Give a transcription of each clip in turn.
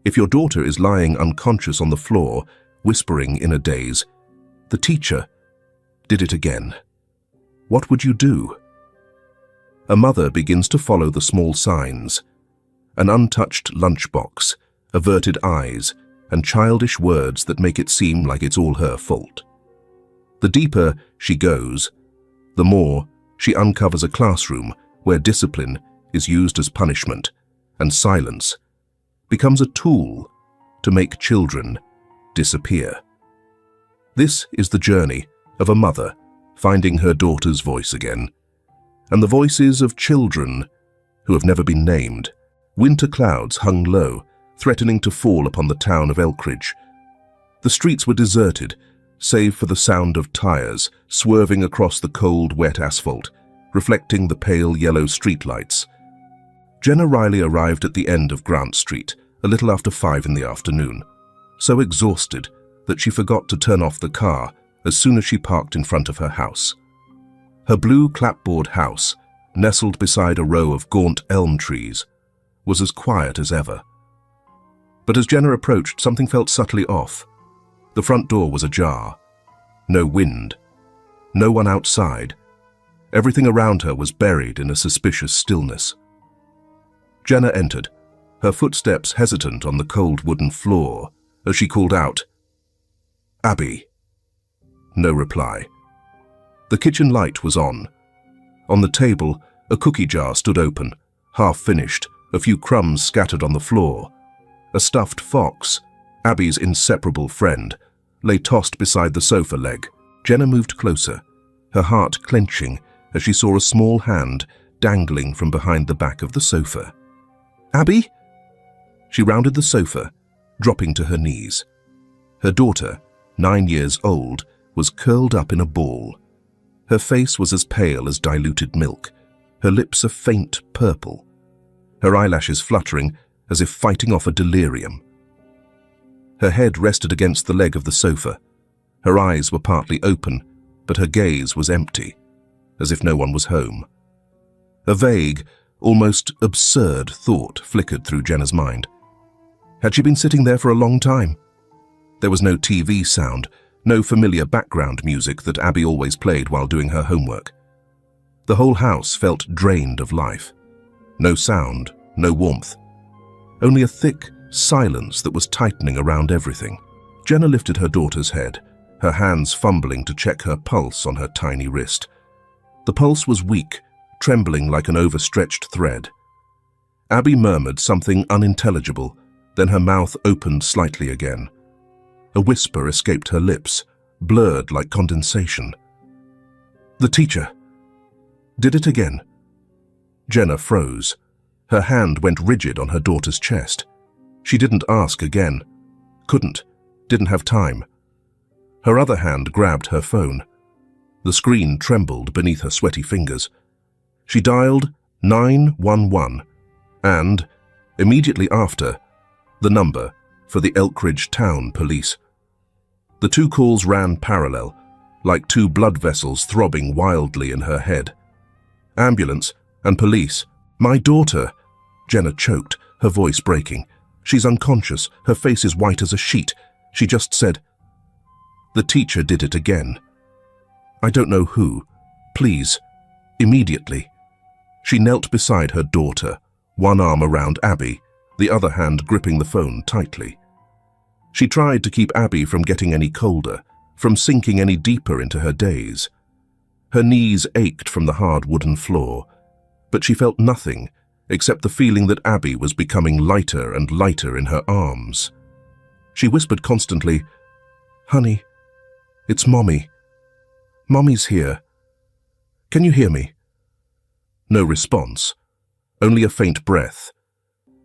If your daughter is lying unconscious on the floor, whispering in a daze, "The teacher did it again," what would you do? A mother begins to follow the small signs: an untouched lunchbox, averted eyes, and childish words that make it seem like it's all her fault. The deeper she goes, the more she uncovers a classroom where discipline is used as punishment and silence becomes a tool to make children disappear. This is the journey of a mother finding her daughter's voice again, and the voices of children who have never been named. Winter clouds hung low, threatening to fall upon the town of Elkridge. The streets were deserted, save for the sound of tires swerving across the cold, wet asphalt, reflecting the pale yellow streetlights. Jenna Riley arrived at the end of Grant Street a little after 5 in the afternoon, so exhausted that she forgot to turn off the car as soon as she parked in front of her house. Her blue clapboard house, nestled beside a row of gaunt elm trees, was as quiet as ever. But as Jenna approached, something felt subtly off. The front door was ajar. No wind. No one outside. Everything around her was buried in a suspicious stillness. Jenna entered, her footsteps hesitant on the cold wooden floor, as she called out, "Abby." No reply. The kitchen light was on. On the table, a cookie jar stood open, half finished, a few crumbs scattered on the floor. A stuffed fox, Abby's inseparable friend, lay tossed beside the sofa leg. Jenna moved closer, her heart clenching as she saw a small hand dangling from behind the back of the sofa. "Abby?" She rounded the sofa, dropping to her knees. Her daughter, 9 years old, was curled up in a ball. Her face was as pale as diluted milk, her lips a faint purple, her eyelashes fluttering as if fighting off a delirium. Her head rested against the leg of the sofa. Her eyes were partly open, but her gaze was empty, as if no one was home. A vague, almost absurd thought flickered through Jenna's mind. Had she been sitting there for a long time? There was no TV sound, no familiar background music that Abby always played while doing her homework. The whole house felt drained of life. No sound, no warmth. Only a thick silence that was tightening around everything. Jenna lifted her daughter's head, her hands fumbling to check her pulse on her tiny wrist. The pulse was weak, trembling like an overstretched thread. Abby murmured something unintelligible, then her mouth opened slightly again. A whisper escaped her lips, blurred like condensation. "The teacher did it again." Jenna froze. Her hand went rigid on her daughter's chest. She didn't ask again. Couldn't. Didn't have time. Her other hand grabbed her phone. The screen trembled beneath her sweaty fingers. She dialed 911 and, immediately after, the number for the Elkridge Town Police. The two calls ran parallel, like two blood vessels throbbing wildly in her head. "Ambulance and police. My daughter!" Jenna choked, her voice breaking. "She's unconscious, her face is white as a sheet." She just said, "The teacher did it again. I don't know who. Please, immediately." She knelt beside her daughter, one arm around Abby, the other hand gripping the phone tightly. She tried to keep Abby from getting any colder, from sinking any deeper into her daze. Her knees ached from the hard wooden floor, but she felt nothing except the feeling that Abby was becoming lighter and lighter in her arms. She whispered constantly, "Honey, it's Mommy. Mommy's here. Can you hear me?" No response, only a faint breath.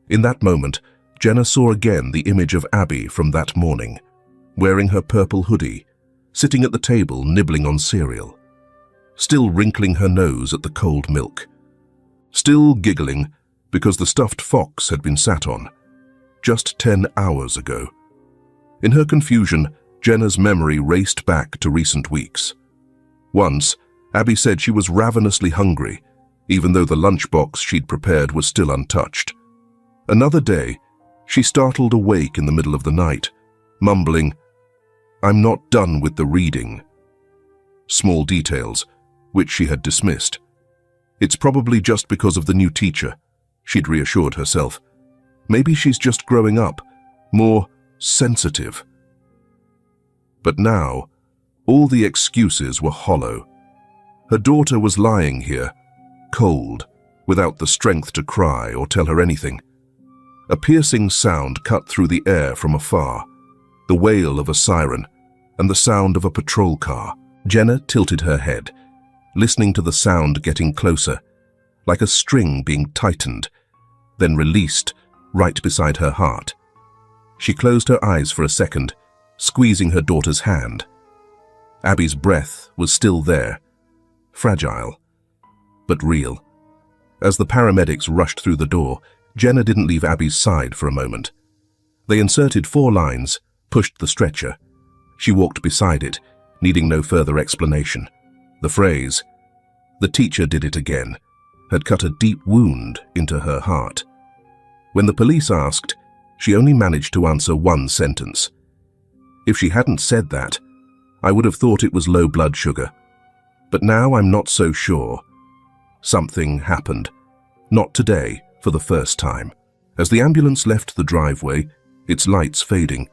In that moment, Jenna saw again the image of Abby from that morning, wearing her purple hoodie, sitting at the table nibbling on cereal, still wrinkling her nose at the cold milk, still giggling because the stuffed fox had been sat on, just 10 hours ago. In her confusion, Jenna's memory raced back to recent weeks. Once, Abby said she was ravenously hungry, even though the lunchbox she'd prepared was still untouched. Another day, She startled awake in the middle of the night, mumbling, "I'm not done with the reading." Small details, which she had dismissed. It's probably just because of the new teacher, she'd reassured herself. Maybe she's just growing up, more sensitive. But now, all the excuses were hollow. Her daughter was lying here, cold, without the strength to cry or tell her anything. A piercing sound cut through the air from afar, the wail of a siren and the sound of a patrol car. Jenna tilted her head, listening to the sound getting closer, like a string being tightened, then released right beside her heart. She closed her eyes for a second, squeezing her daughter's hand. Abby's breath was still there, fragile, but real. As the paramedics rushed through the door, Jenna didn't leave Abby's side for a moment. They inserted 4 lines, pushed the stretcher. She walked beside it, needing no further explanation. The phrase, "The teacher did it again," had cut a deep wound into her heart. When the police asked, she only managed to answer one sentence. If she hadn't said that, I would have thought it was low blood sugar. But now I'm not so sure. Something happened. Not today, for the first time. As the ambulance left the driveway, its lights fading,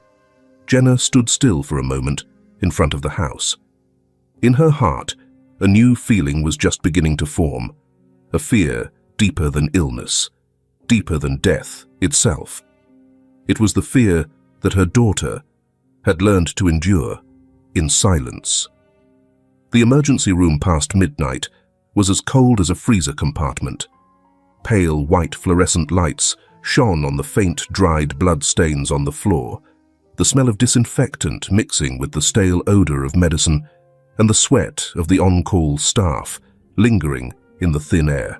Jenna stood still for a moment in front of the house. In her heart, a new feeling was just beginning to form, a fear deeper than illness, deeper than death itself. It was the fear that her daughter had learned to endure in silence. The emergency room past midnight was as cold as a freezer compartment. Pale white fluorescent lights shone on the faint dried blood stains on the floor, the smell of disinfectant mixing with the stale odor of medicine, and the sweat of the on-call staff lingering in the thin air.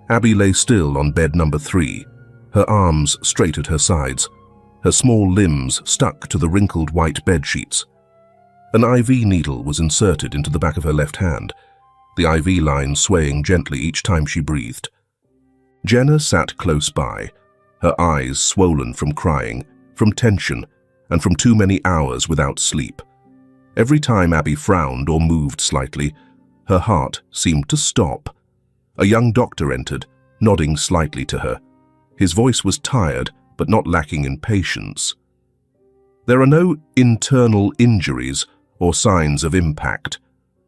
Abby lay still on bed number 3, her arms straight at her sides, her small limbs stuck to the wrinkled white bed sheets. An IV needle was inserted into the back of her left hand, the IV line swaying gently each time she breathed. Jenna sat close by, her eyes swollen from crying, from tension, and from too many hours without sleep. Every time Abby frowned or moved slightly, her heart seemed to stop. A young doctor entered, nodding slightly to her. His voice was tired, but not lacking in patience. There are no internal injuries or signs of impact.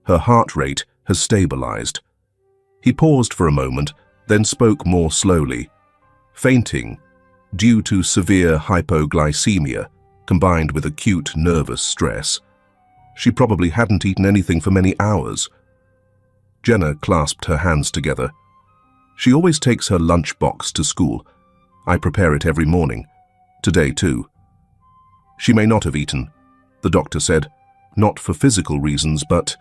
Her heart rate has stabilized. He paused for a moment, then spoke more slowly. Fainting, due to severe hypoglycemia, combined with acute nervous stress. She probably hadn't eaten anything for many hours. Jenna clasped her hands together. She always takes her lunchbox to school. I prepare it every morning. Today too. She may not have eaten, the doctor said, not for physical reasons, but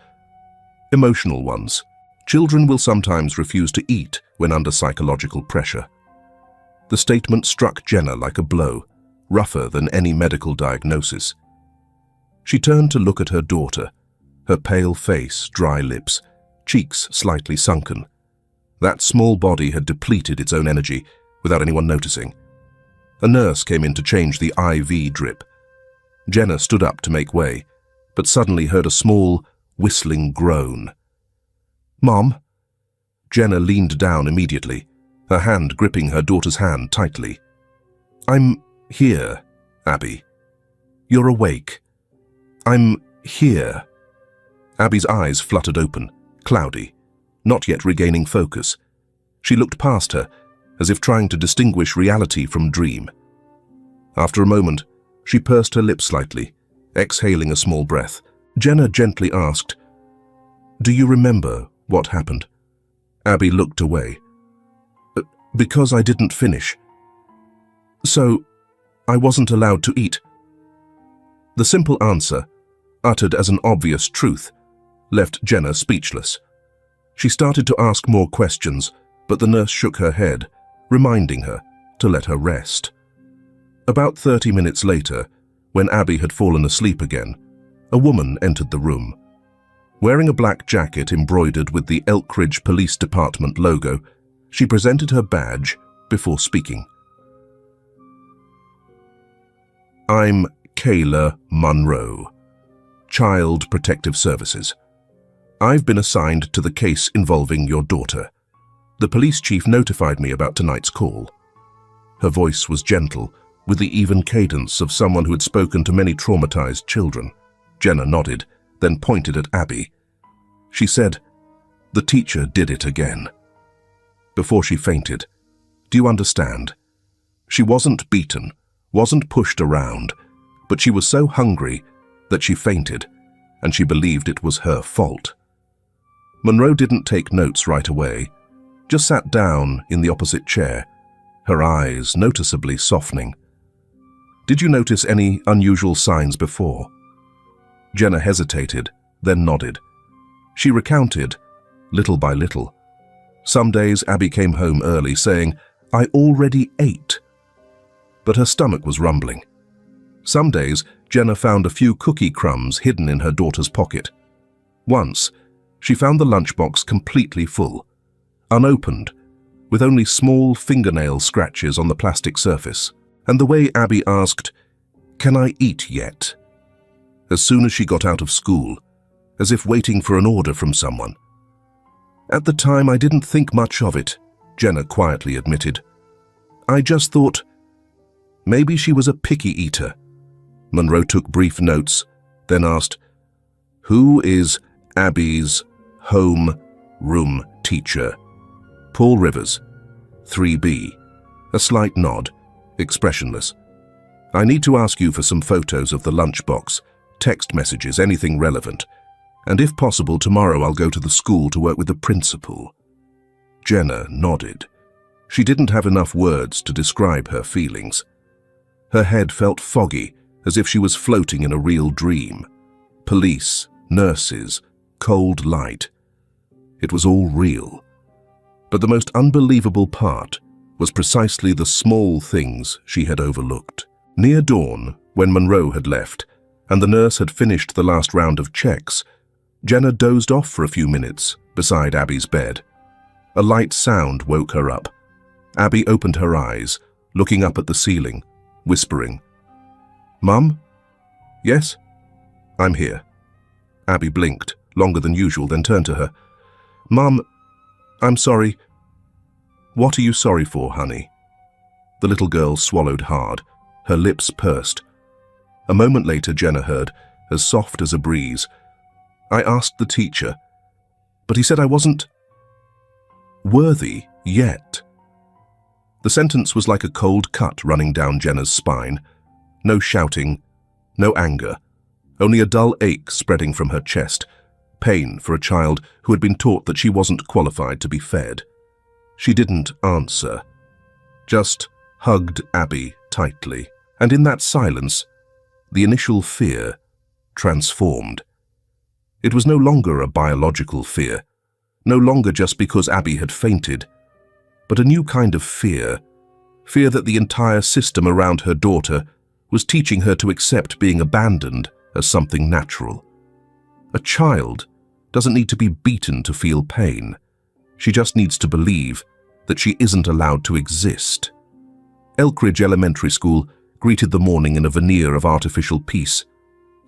emotional ones. Children will sometimes refuse to eat when under psychological pressure. The statement struck Jenna like a blow, rougher than any medical diagnosis. She turned to look at her daughter, her pale face, dry lips, cheeks slightly sunken. That small body had depleted its own energy without anyone noticing. A nurse came in to change the IV drip. Jenna stood up to make way, but suddenly heard a small, whistling groan. "Mom?" Jenna leaned down immediately, her hand gripping her daughter's hand tightly. "I'm here, Abby. You're awake. I'm here." Abby's eyes fluttered open, cloudy, not yet regaining focus. She looked past her, as if trying to distinguish reality from dream. After a moment, she pursed her lips slightly, exhaling a small breath. Jenna gently asked, "Do you remember what happened?" Abby looked away. "Because I didn't finish. So, I wasn't allowed to eat." The simple answer, uttered as an obvious truth, left Jenna speechless. She started to ask more questions, but the nurse shook her head, reminding her to let her rest. About 30 minutes later, when Abby had fallen asleep again, a woman entered the room. Wearing a black jacket embroidered with the Elkridge Police Department logo, she presented her badge before speaking. I'm Kayla Monroe, Child Protective Services. I've been assigned to the case involving your daughter. The police chief notified me about tonight's call. Her voice was gentle, with the even cadence of someone who had spoken to many traumatized children. Jenna nodded, then pointed at Abby. She said, "The teacher did it again." Before she fainted, "Do you understand? She wasn't beaten, wasn't pushed around, but she was so hungry that she fainted, and she believed it was her fault." Monroe didn't take notes right away, just sat down in the opposite chair, her eyes noticeably softening. "Did you notice any unusual signs before?" Jenna hesitated, then nodded. She recounted, little by little. Some days Abby came home early saying, "I already ate." But her stomach was rumbling. Some days Jenna found a few cookie crumbs hidden in her daughter's pocket. Once, she found the lunchbox completely full, unopened, with only small fingernail scratches on the plastic surface. And the way Abby asked, "Can I eat yet?" as soon as she got out of school, as if waiting for an order from someone. "At the time, I didn't think much of it," Jenna quietly admitted. "I just thought maybe she was a picky eater." Monroe took brief notes, then asked, "Who is Abby's home room teacher?" "Paul Rivers, 3B. A slight nod, expressionless. "I need to ask you for some photos of the lunchbox, text messages, anything relevant. And if possible, tomorrow I'll go to the school to work with the principal." Jenna nodded. She didn't have enough words to describe her feelings. Her head felt foggy, as if she was floating in a real dream. Police, nurses, cold light. It was all real. But the most unbelievable part was precisely the small things she had overlooked. Near dawn, when Monroe had left, and the nurse had finished the last round of checks, Jenna dozed off for a few minutes beside Abby's bed. A light sound woke her up. Abby opened her eyes, looking up at the ceiling, whispering, "Mum?" "Yes?" "I'm here." Abby blinked, longer than usual, then turned to her. "Mum, I'm sorry." "What are you sorry for, honey?" The little girl swallowed hard, her lips pursed. A moment later, Jenna heard, as soft as a breeze, "I asked the teacher, but he said I wasn't worthy yet." The sentence was like a cold cut running down Jenna's spine. No shouting, no anger, only a dull ache spreading from her chest, pain for a child who had been taught that she wasn't qualified to be fed. She didn't answer, just hugged Abby tightly, and in that silence, the initial fear transformed. It was no longer a biological fear, no longer just because Abby had fainted, but a new kind of fear that the entire system around her daughter was teaching her to accept being abandoned as something natural. A child doesn't need to be beaten to feel pain. She just needs to believe that she isn't allowed to exist. Elkridge Elementary School greeted the morning in a veneer of artificial peace.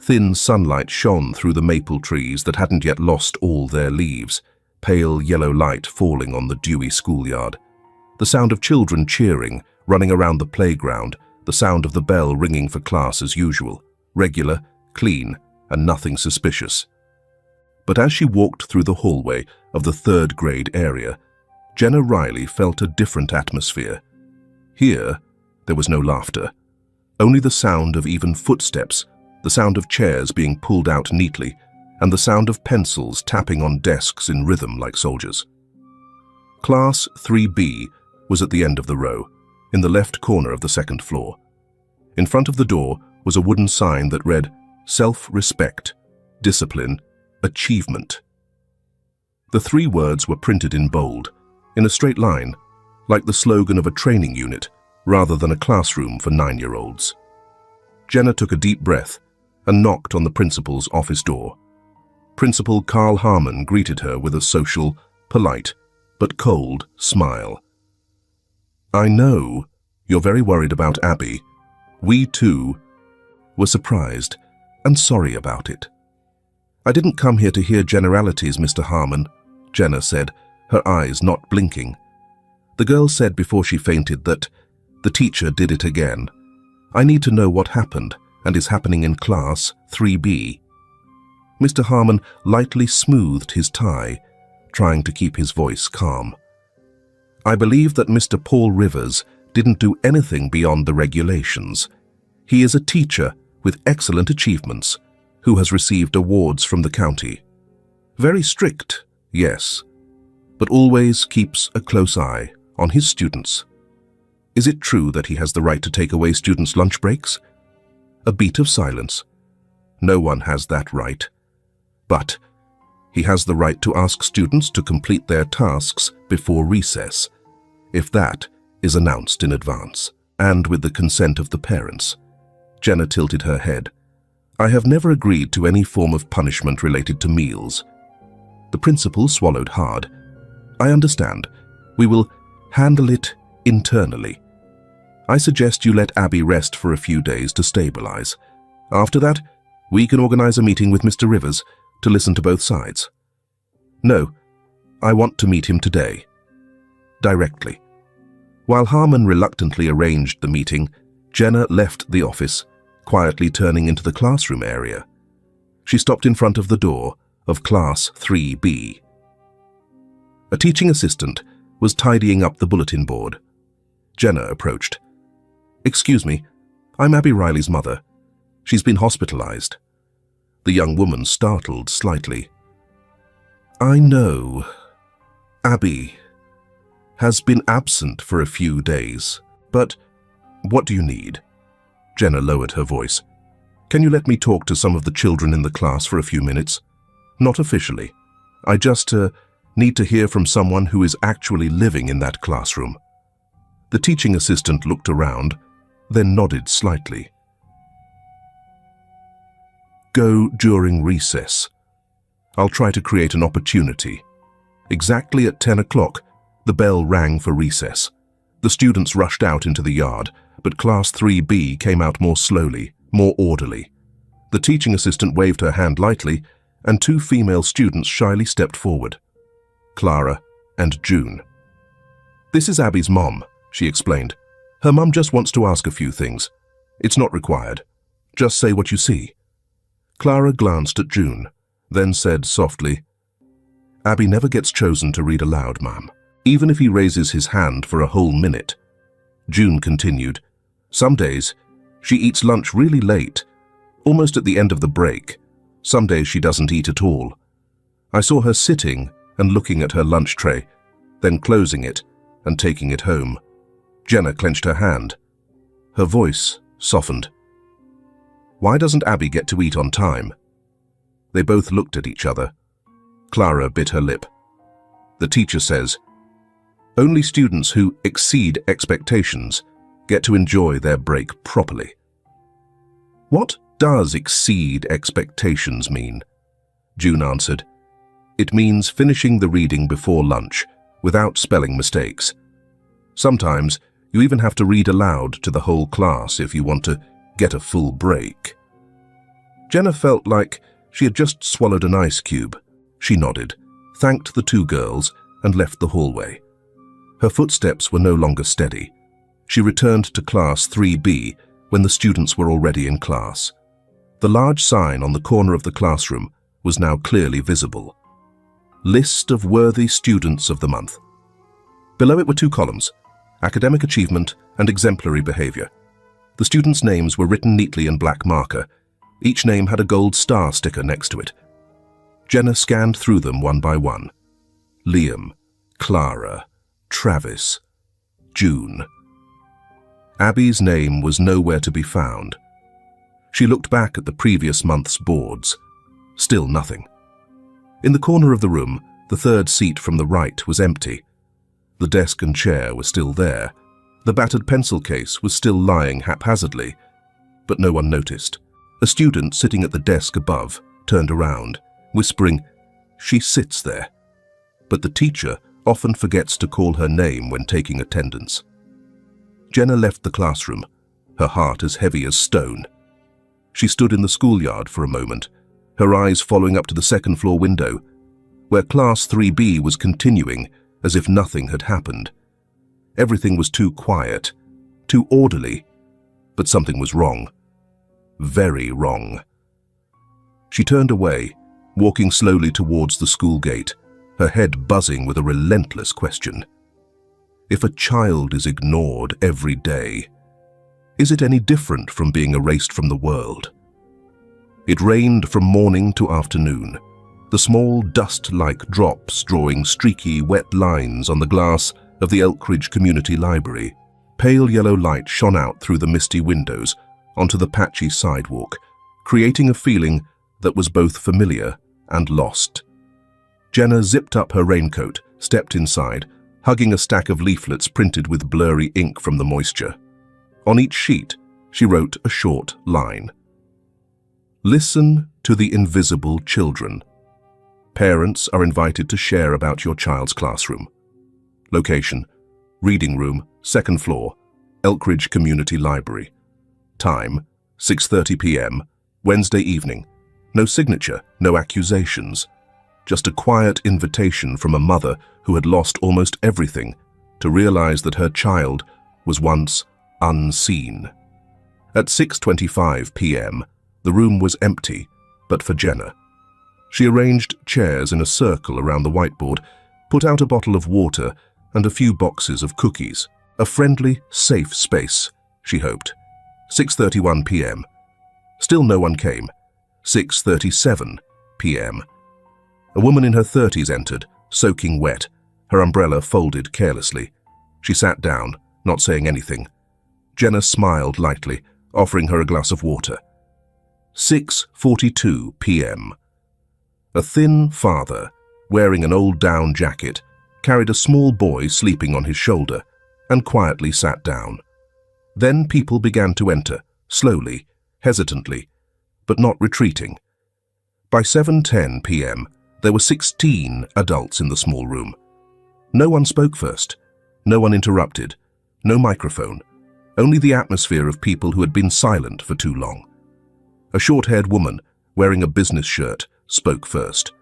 Thin sunlight shone through the maple trees that hadn't yet lost all their leaves, pale yellow light falling on the dewy schoolyard. The sound of children cheering, running around the playground, the sound of the bell ringing for class as usual, regular, clean, and nothing suspicious. But as she walked through the hallway of the third grade area, Jenna Riley felt a different atmosphere. Here, there was no laughter, only the sound of even footsteps, the sound of chairs being pulled out neatly, and the sound of pencils tapping on desks in rhythm like soldiers. Class 3B was at the end of the row, in the left corner of the second floor. In front of the door was a wooden sign that read, "Self-respect, discipline, achievement." The three words were printed in bold, in a straight line, like the slogan of a training unit, rather than a classroom for 9-year-olds. Jenna took a deep breath and knocked on the principal's office door. Principal Carl Harmon greeted her with a social, polite, but cold smile. "I know you're very worried about Abby. We too were surprised and sorry about it. "I didn't come here to hear generalities, Mr. Harmon," Jenna said, her eyes not blinking. The girl said before she fainted that the teacher did it again. "I need to know what happened and is happening in class 3B. Mr. Harmon lightly smoothed his tie, trying to keep his voice calm. "I believe that Mr. Paul Rivers didn't do anything beyond the regulations. He is a teacher with excellent achievements who has received awards from the county. Very strict, yes, but always keeps a close eye on his students. Is it true that he has the right to take away students' lunch breaks?" A beat of silence. "No one has that right. But he has the right to ask students to complete their tasks before recess, if that is announced in advance, and with the consent of the parents." Jenna tilted her head. "I have never agreed to any form of punishment related to meals." The principal swallowed hard. "I understand. We will handle it internally. I suggest you let Abby rest for a few days to stabilize. After that, we can organize a meeting with Mr. Rivers to listen to both sides." "No, I want to meet him today. Directly." While Harmon reluctantly arranged the meeting, Jenna left the office, quietly turning into the classroom area. She stopped in front of the door of Class 3B. A teaching assistant was tidying up the bulletin board. Jenna approached. "Excuse me, I'm Abby Riley's mother. She's been hospitalized." The young woman startled slightly. "I know. Abby has been absent for a few days, but what do you need?" Jenna lowered her voice. "Can you let me talk to some of the children in the class for a few minutes?" "Not officially. I just need to hear from someone who is actually living in that classroom." The teaching assistant looked around, then nodded slightly. "Go during recess. I'll try to create an opportunity." Exactly at 10 o'clock, the bell rang for recess. The students rushed out into the yard, but Class 3B came out more slowly, more orderly. The teaching assistant waved her hand lightly, and two female students shyly stepped forward. Clara and June. "This is Abby's mom," she explained. "Her mum just wants to ask a few things. It's not required. Just say what you see." Clara glanced at June, then said softly, "Abby never gets chosen to read aloud, ma'am, even if he raises his hand for a whole minute." June continued, "Some days, she eats lunch really late, almost at the end of the break. Some days she doesn't eat at all. I saw her sitting and looking at her lunch tray, then closing it and taking it home." Jenna clenched her hand. Her voice softened. "Why doesn't Abby get to eat on time?" They both looked at each other. Clara bit her lip. "The teacher says, only students who exceed expectations get to enjoy their break properly." "What does exceed expectations mean?" June answered. "It means finishing the reading before lunch, without spelling mistakes. Sometimes you even have to read aloud to the whole class if you want to get a full break." Jenna felt like she had just swallowed an ice cube. She nodded, thanked the two girls, and left the hallway. Her footsteps were no longer steady. She returned to Class 3B when the students were already in class. The large sign on the corner of the classroom was now clearly visible. List of worthy students of the month. Below it were two columns, academic achievement and exemplary behavior. The students' names were written neatly in black marker. Each name had a gold star sticker next to it. Jenna scanned through them one by one. Liam, Clara, Travis, June. Abby's name was nowhere to be found. She looked back at the previous month's boards. Still nothing. In the corner of the room, the third seat from the right was empty. The desk and chair were still there. The battered pencil case was still lying haphazardly, but no one noticed. A student sitting at the desk above turned around, whispering, "She sits there." But the teacher often forgets to call her name when taking attendance. Jenna left the classroom, her heart as heavy as stone. She stood in the schoolyard for a moment, her eyes following up to the second-floor window, where Class 3B was continuing as if nothing had happened. Everything was too quiet, too orderly, but something was wrong. Very wrong. She turned away, walking slowly towards the school gate, her head buzzing with a relentless question. If a child is ignored every day, is it any different from being erased from the world? It rained from morning to afternoon, the small dust-like drops drawing streaky, wet lines on the glass of the Elkridge Community Library. Pale yellow light shone out through the misty windows onto the patchy sidewalk, creating a feeling that was both familiar and lost. Jenna zipped up her raincoat, stepped inside, hugging a stack of leaflets printed with blurry ink from the moisture. On each sheet, she wrote a short line. Listen to the invisible children. Parents are invited to share about your child's classroom. Location, reading room, second floor, Elkridge Community Library. Time, 6:30 p.m., Wednesday evening. No signature, no accusations. Just a quiet invitation from a mother who had lost almost everything to realize that her child was once unseen. At 6:25 p.m., the room was empty, but for Jenna. She arranged chairs in a circle around the whiteboard, put out a bottle of water and a few boxes of cookies. A friendly, safe space, she hoped. 6:31 p.m. Still no one came. 6:37 p.m. A woman in her 30s entered, soaking wet, her umbrella folded carelessly. She sat down, not saying anything. Jenna smiled lightly, offering her a glass of water. 6:42 p.m. A thin father, wearing an old down jacket, carried a small boy sleeping on his shoulder and quietly sat down. Then people began to enter, slowly, hesitantly, but not retreating. By 7:10 p.m., there were 16 adults in the small room. No one spoke first, no one interrupted, no microphone, only the atmosphere of people who had been silent for too long. A short-haired woman, wearing a business shirt, spoke first.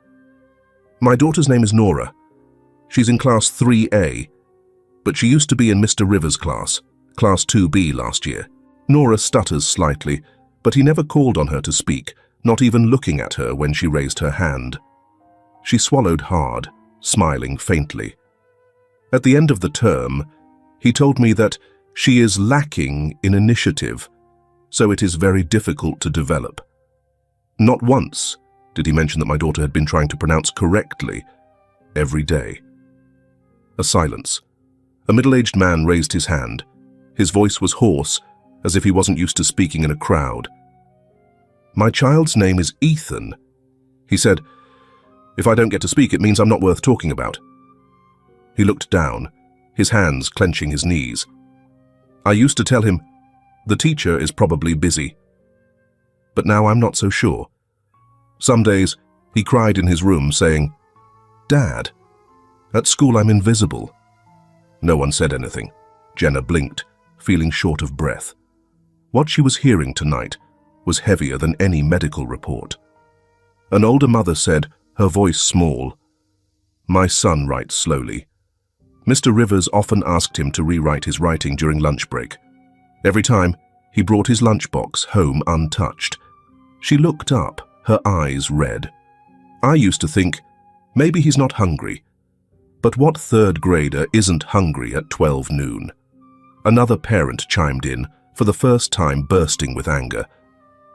My daughter's name is Nora. She's in Class 3A, but she used to be in Mr. Rivers' class, Class 2B last year. Nora stutters slightly, but he never called on her to speak, not even looking at her when she raised her hand. She swallowed hard, smiling faintly. At the end of the term, he told me that she is lacking in initiative, so it is very difficult to develop. Not once did he mention that my daughter had been trying to pronounce correctly every day. A silence. A middle-aged man raised his hand. His voice was hoarse, as if he wasn't used to speaking in a crowd. My child's name is Ethan. He said, if I don't get to speak, it means I'm not worth talking about. He looked down, his hands clenching his knees. I used to tell him, the teacher is probably busy. But now I'm not so sure. Some days, he cried in his room saying, Dad, at school I'm invisible. No one said anything. Jenna blinked, feeling short of breath. What she was hearing tonight was heavier than any medical report. An older mother said, her voice small, my son writes slowly. Mr. Rivers often asked him to rewrite his writing during lunch break. Every time, he brought his lunchbox home untouched. She looked up, her eyes red. I used to think, maybe he's not hungry. But what third grader isn't hungry at 12 noon? Another parent chimed in, for the first time bursting with anger.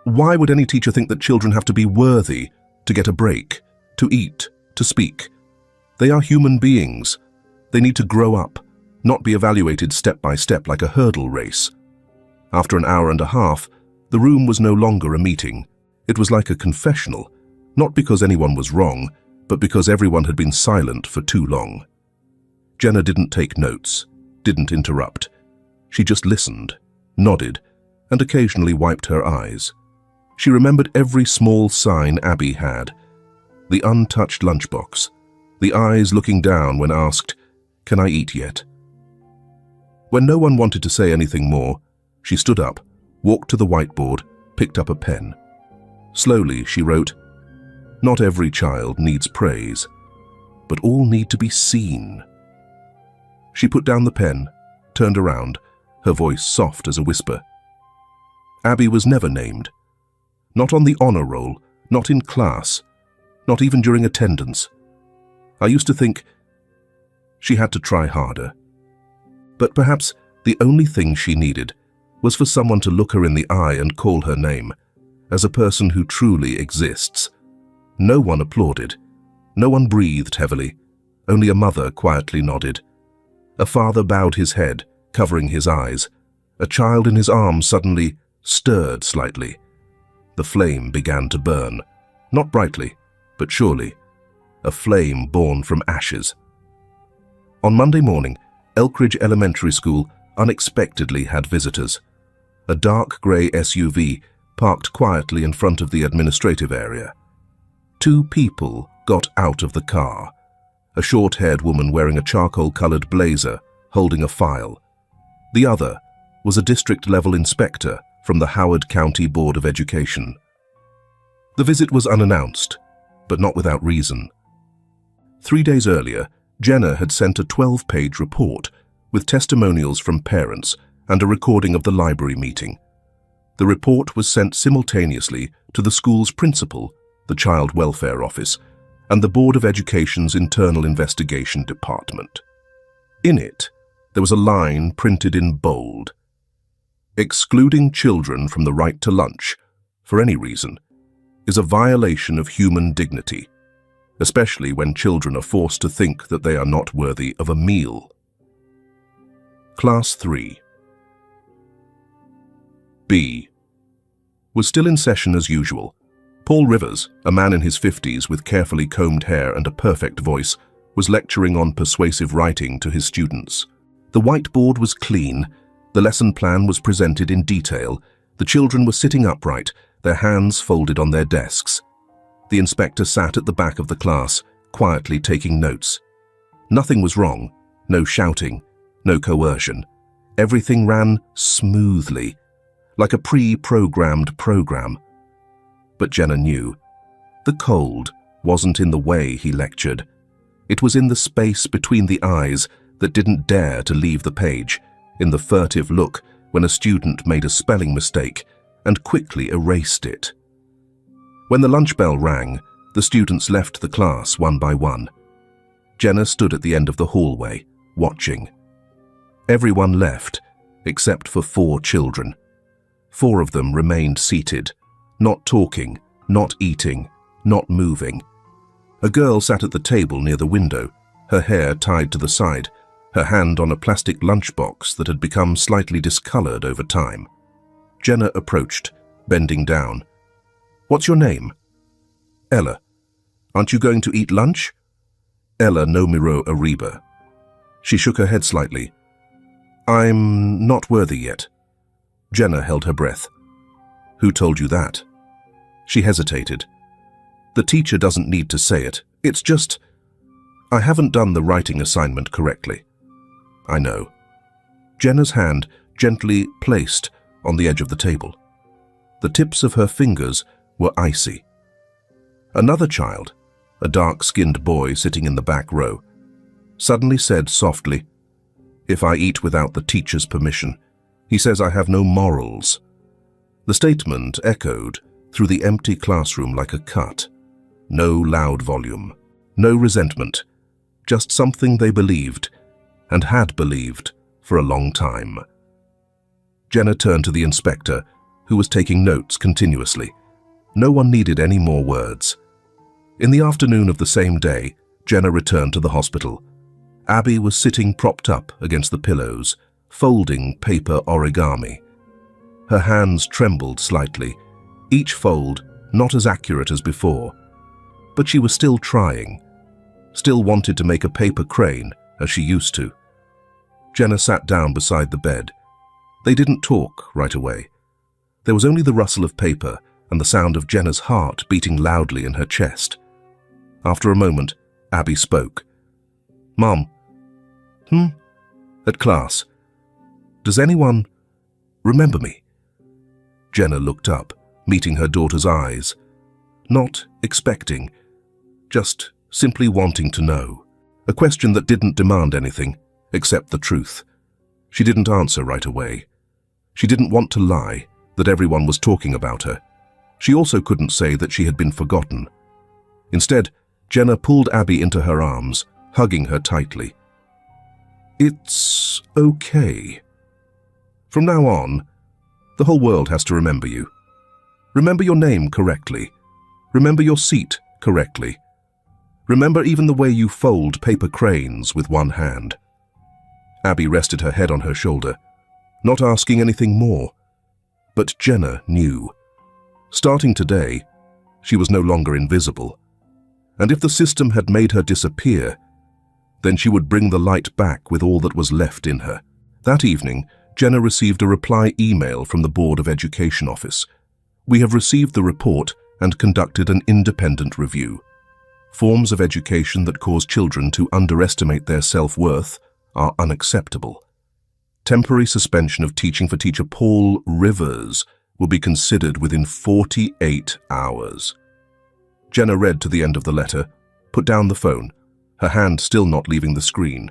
Why would any teacher think that children have to be worthy to get a break, to eat, to speak? They are human beings. They need to grow up, not be evaluated step by step like a hurdle race. After an hour and a half, the room was no longer a meeting. It was like a confessional, not because anyone was wrong, but because everyone had been silent for too long. Jenna didn't take notes, didn't interrupt. She just listened, nodded, and occasionally wiped her eyes. She remembered every small sign Abby had. The untouched lunchbox, the eyes looking down when asked, "Can I eat yet?" When no one wanted to say anything more, she stood up, walked to the whiteboard, picked up a pen. Slowly, she wrote, "Not every child needs praise, but all need to be seen." She put down the pen, turned around, her voice soft as a whisper. Abby was never named. Not on the honor roll, not in class, not even during attendance. I used to think she had to try harder. But perhaps the only thing she needed was for someone to look her in the eye and call her name, as a person who truly exists. No one applauded. No one breathed heavily. Only a mother quietly nodded. A father bowed his head, covering his eyes. A child in his arms suddenly stirred slightly. The flame began to burn, not brightly, but surely, a flame born from ashes. On Monday morning, Elkridge Elementary School unexpectedly had visitors. A dark grey SUV parked quietly in front of the administrative area. Two people got out of the car. A short-haired woman wearing a charcoal-colored blazer, holding a file. The other was a district-level inspector from the Howard County Board of Education. The visit was unannounced, but not without reason. 3 days earlier, Jenna had sent a 12-page report with testimonials from parents and a recording of the library meeting. The report was sent simultaneously to the school's principal, the Child Welfare Office, and the Board of Education's Internal Investigation Department. In it, there was a line printed in bold: "Excluding children from the right to lunch, for any reason, is a violation of human dignity, especially when children are forced to think that they are not worthy of a meal." Class 3. B was still in session as usual. Paul Rivers, a man in his 50s with carefully combed hair and a perfect voice, was lecturing on persuasive writing to his students. The whiteboard was clean, the lesson plan was presented in detail, the children were sitting upright, their hands folded on their desks. The inspector sat at the back of the class, quietly taking notes. Nothing was wrong, no shouting, no coercion. Everything ran smoothly, like a pre-programmed program. But Jenna knew. The cold wasn't in the way he lectured. It was in the space between the eyes that didn't dare to leave the page, in the furtive look when a student made a spelling mistake and quickly erased it. When the lunch bell rang, the students left the class one by one. Jenna stood at the end of the hallway, watching. Everyone left, except for 4 children. 4 of them remained seated, not talking, not eating, not moving. A girl sat at the table near the window, her hair tied to the side, her hand on a plastic lunchbox that had become slightly discolored over time. Jenna approached, bending down. "What's your name?" "Ella." "Aren't you going to eat lunch?" "Ella no miro arriba." She shook her head slightly. "I'm not worthy yet." Jenna held her breath. "Who told you that?" She hesitated. "The teacher doesn't need to say it. It's just, I haven't done the writing assignment correctly." "I know." Jenna's hand gently placed on the edge of the table. The tips of her fingers were icy. Another child, a dark-skinned boy sitting in the back row, suddenly said softly, "If I eat without the teacher's permission, he says I have no morals." The statement echoed through the empty classroom like a cut. No loud volume, no resentment, just something they believed, and had believed for a long time. Jenna turned to the inspector, who was taking notes continuously. No one needed any more words. In the afternoon of the same day, Jenna returned to the hospital. Abby was sitting propped up against the pillows, folding paper origami. Her hands trembled slightly, each fold not as accurate as before. But she was still trying, still wanted to make a paper crane as she used to. Jenna sat down beside the bed. They didn't talk right away. There was only the rustle of paper and the sound of Jenna's heart beating loudly in her chest. After a moment, Abby spoke. "Mom." "At class. Does anyone remember me?" Jenna looked up. meeting her daughter's eyes. Not expecting, just simply wanting to know. A question that didn't demand anything, except the truth. She didn't answer right away. She didn't want to lie, that everyone was talking about her. She also couldn't say that she had been forgotten. Instead, Jenna pulled Abby into her arms, hugging her tightly. "It's okay. From now on, the whole world has to remember you. Remember your name correctly. Remember your seat correctly. Remember even the way you fold paper cranes with one hand." Abby rested her head on her shoulder, not asking anything more. But Jenna knew. Starting today, she was no longer invisible. And if the system had made her disappear, then she would bring the light back with all that was left in her. That evening, Jenna received a reply email from the Board of Education office. "We have received the report and conducted an independent review. Forms of education that cause children to underestimate their self-worth are unacceptable. Temporary suspension of teaching for teacher Paul Rivers will be considered within 48 hours. Jenna read to the end of the letter, put down the phone, her hand still not leaving the screen.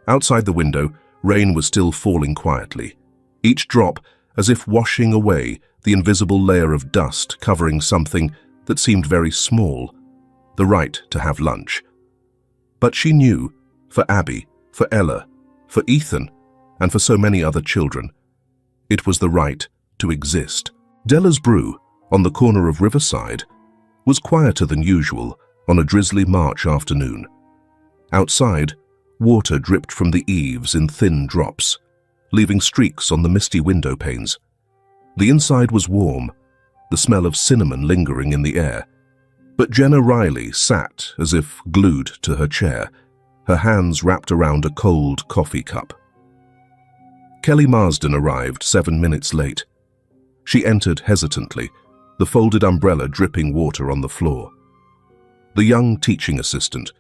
Outside the window, rain was still falling quietly, each drop as if washing away the invisible layer of dust covering something that seemed very small, the right to have lunch. But she knew, for Abby, for Ella, for Ethan, and for so many other children, it was the right to exist. Della's Brew, on the corner of Riverside, was quieter than usual on a drizzly March afternoon. Outside, water dripped from the eaves in thin drops, leaving streaks on the misty window panes. The inside was warm, the smell of cinnamon lingering in the air. But Jenna Riley sat as if glued to her chair, her hands wrapped around a cold coffee cup. Kelly Marsden arrived 7 minutes late. She entered hesitantly, the folded umbrella dripping water on the floor. The young teaching assistant,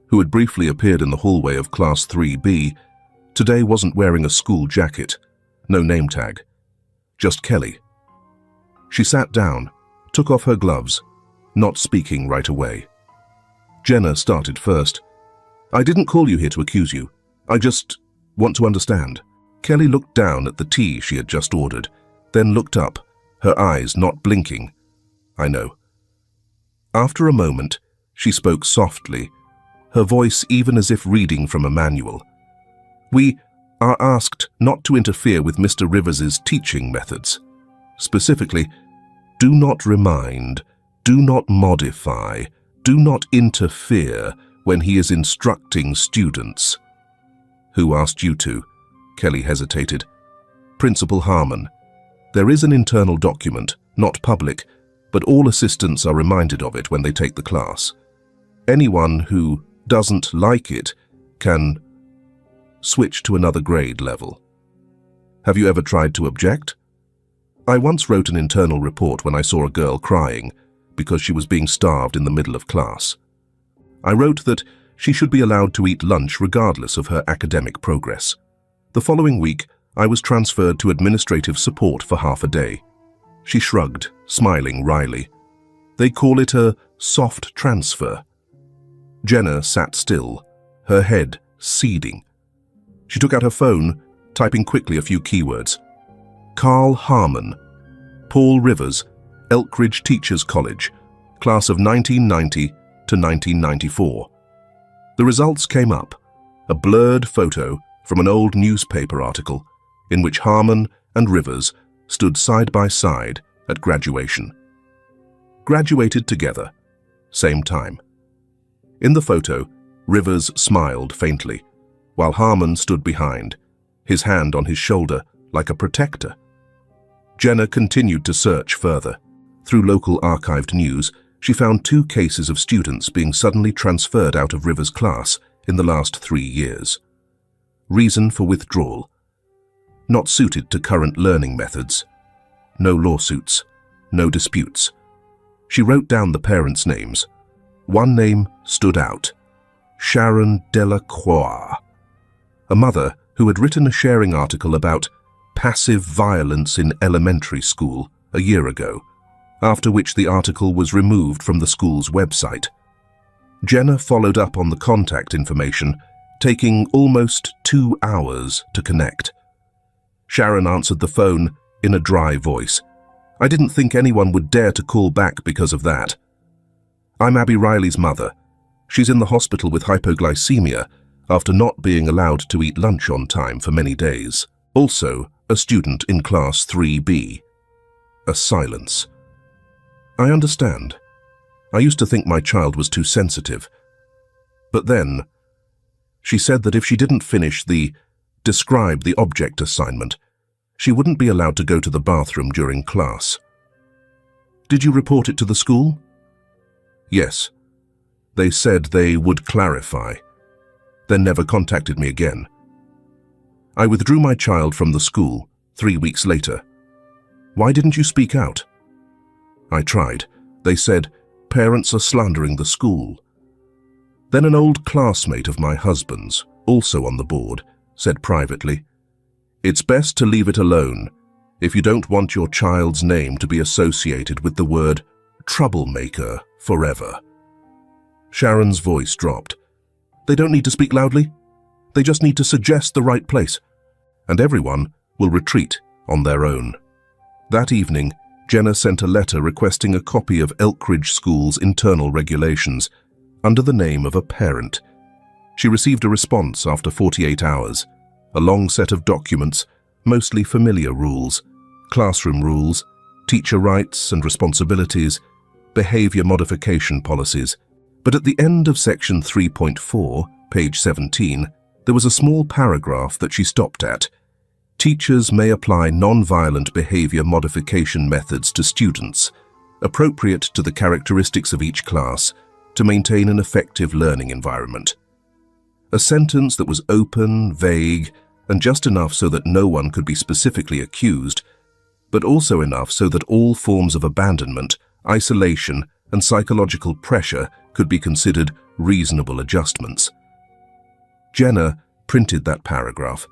who had briefly appeared in the hallway of Class 3B, today wasn't wearing a school jacket, no name tag, just Kelly. She sat down, took off her gloves, not speaking right away. Jenna started first. "I didn't call you here to accuse you. I just want to understand." Kelly looked down at the tea she had just ordered, then looked up, her eyes not blinking. "I know." After a moment, she spoke softly, her voice even as if reading from a manual. "We are asked not to interfere with Mr. Rivers's teaching methods. Specifically, do not remind, do not modify, do not interfere when he is instructing students." "Who asked you to?" Kelly hesitated. "Principal Harmon. There is an internal document, not public, but all assistants are reminded of it when they take the class. Anyone who doesn't like it can switch to another grade level. Have you ever tried to object?" "I once wrote an internal report when I saw a girl crying because she was being starved in the middle of class. I wrote that she should be allowed to eat lunch regardless of her academic progress. The following week, I was transferred to administrative support for half a day." She shrugged, smiling wryly. "They call it a soft transfer." Jenna sat still, her head seething. She took out her phone, typing quickly a few keywords. Carl Harmon, Paul Rivers, Elkridge Teachers College, class of 1990 to 1994. The results came up, a blurred photo from an old newspaper article in which Harmon and Rivers stood side by side at graduation. Graduated together, same time. In the photo, Rivers smiled faintly, while Harmon stood behind, his hand on his shoulder like a protector. Jenna continued to search further. Through local archived news, she found 2 cases of students being suddenly transferred out of Rivers' class in the last 3 years. Reason for withdrawal: not suited to current learning methods. No lawsuits, no disputes. She wrote down the parents' names. One name stood out: Sharon Delacroix, a mother who had written a sharing article about passive violence in elementary school a year ago. after which the article was removed from the school's website. Jenna followed up on the contact information, taking almost 2 hours to connect. Sharon answered the phone in a dry voice. "I didn't think anyone would dare to call back because of that. I'm Abby Riley's mother. She's in the hospital with hypoglycemia after not being allowed to eat lunch on time for many days. Also, a student in class 3B. A silence. I understand. I used to think my child was too sensitive. But then, she said that if she didn't finish the describe the object assignment, she wouldn't be allowed to go to the bathroom during class. Did you report it to the school? Yes. They said they would clarify, then never contacted me again. I withdrew my child from the school 3 weeks later. Why didn't you speak out? I tried. They said, parents are slandering the school. Then an old classmate of my husband's, also on the board, said privately, it's best to leave it alone if you don't want your child's name to be associated with the word troublemaker forever. Sharon's voice dropped. They don't need to speak loudly. They just need to suggest the right place, and everyone will retreat on their own. That evening, Jenna sent a letter requesting a copy of Elkridge School's internal regulations under the name of a parent. She received a response after 48 hours, a long set of documents, mostly familiar rules, classroom rules, teacher rights and responsibilities, behavior modification policies. But at the end of section 3.4, page 17, there was a small paragraph that she stopped at. Teachers may apply non-violent behavior modification methods to students, appropriate to the characteristics of each class, to maintain an effective learning environment. A sentence that was open, vague, and just enough so that no one could be specifically accused, but also enough so that all forms of abandonment, isolation, and psychological pressure could be considered reasonable adjustments. Jenna printed that paragraph,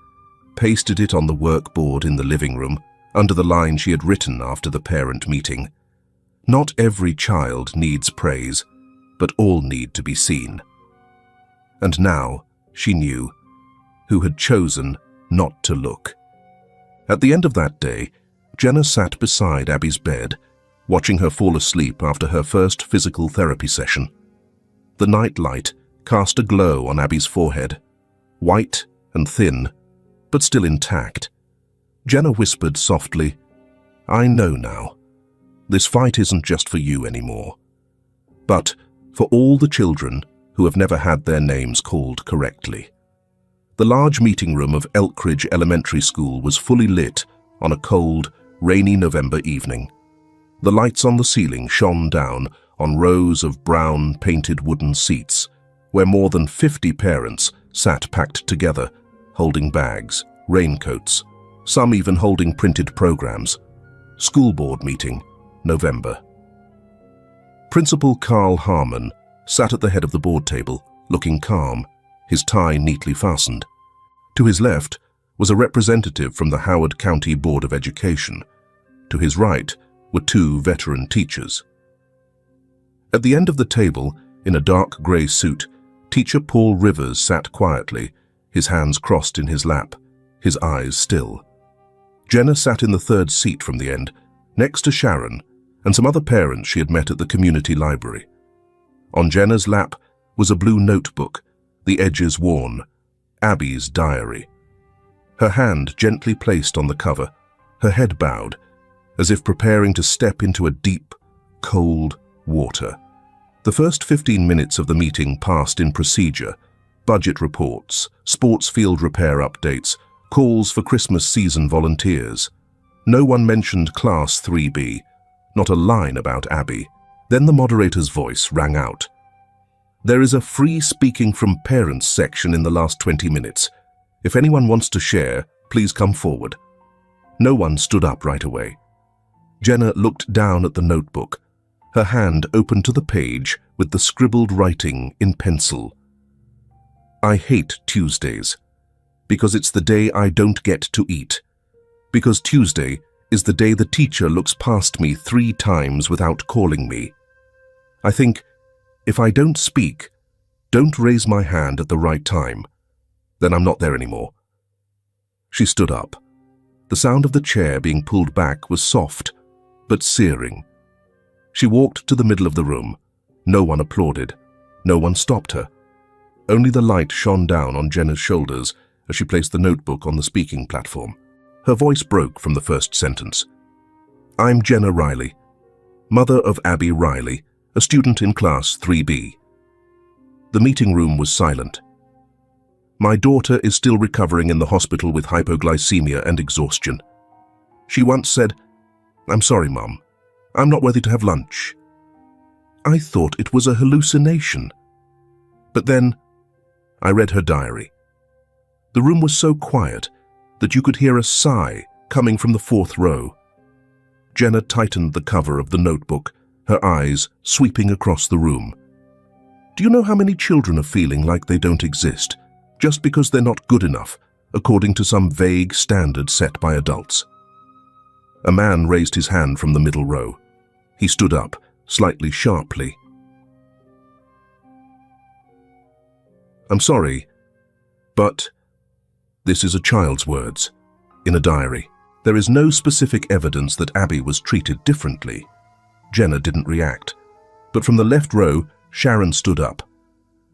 pasted it on the workboard in the living room, under the line she had written after the parent meeting. Not every child needs praise, but all need to be seen. And now she knew who had chosen not to look. At the end of that day, Jenna sat beside Abby's bed, watching her fall asleep after her first physical therapy session. The night light cast a glow on Abby's forehead, white and thin, but still intact. Jenna whispered softly, I know now. This fight isn't just for you anymore, but for all the children who have never had their names called correctly. The large meeting room of Elkridge Elementary School was fully lit on a cold, rainy November evening. The lights on the ceiling shone down on rows of brown, painted wooden seats, where more than 50 parents sat packed together, holding bags, raincoats, some even holding printed programs. School board meeting, November. Principal Carl Harmon sat at the head of the board table, looking calm, his tie neatly fastened. To his left was a representative from the Howard County Board of Education. To his right were 2 veteran teachers. At the end of the table, in a dark grey suit, Teacher Paul Rivers sat quietly, his hands crossed in his lap, his eyes still. Jenna sat in the third seat from the end, next to Sharon and some other parents she had met at the community library. On Jenna's lap was a blue notebook, the edges worn, Abby's diary. Her hand gently placed on the cover, her head bowed, as if preparing to step into a deep, cold water. The first 15 minutes of the meeting passed in procedure: budget reports, sports field repair updates, calls for Christmas season volunteers. No one mentioned Class 3B, not a line about Abby. Then the moderator's voice rang out. There is a free speaking from parents section in the last 20 minutes. If anyone wants to share, please come forward. No one stood up right away. Jenna looked down at the notebook, her hand open to the page with the scribbled writing in pencil. I hate Tuesdays, because it's the day I don't get to eat, because Tuesday is the day the teacher looks past me 3 times without calling me. I think, if I don't speak, don't raise my hand at the right time, then I'm not there anymore. She stood up. The sound of the chair being pulled back was soft, but searing. She walked to the middle of the room. No one applauded. No one stopped her. Only the light shone down on Jenna's shoulders as she placed the notebook on the speaking platform. Her voice broke from the first sentence. I'm Jenna Riley, mother of Abby Riley, a student in class 3B. The meeting room was silent. My daughter is still recovering in the hospital with hypoglycemia and exhaustion. She once said, I'm sorry, Mum. I'm not worthy to have lunch. I thought it was a hallucination. But then I read her diary. The room was so quiet that you could hear a sigh coming from the 4th row. Jenna tightened the cover of the notebook, her eyes sweeping across the room. Do you know how many children are feeling like they don't exist, just because they're not good enough, according to some vague standard set by adults? A man raised his hand from the middle row. He stood up, slightly sharply. I'm sorry, but this is a child's words, in a diary. There is no specific evidence that Abby was treated differently. Jenna didn't react, but from the left row, Sharon stood up.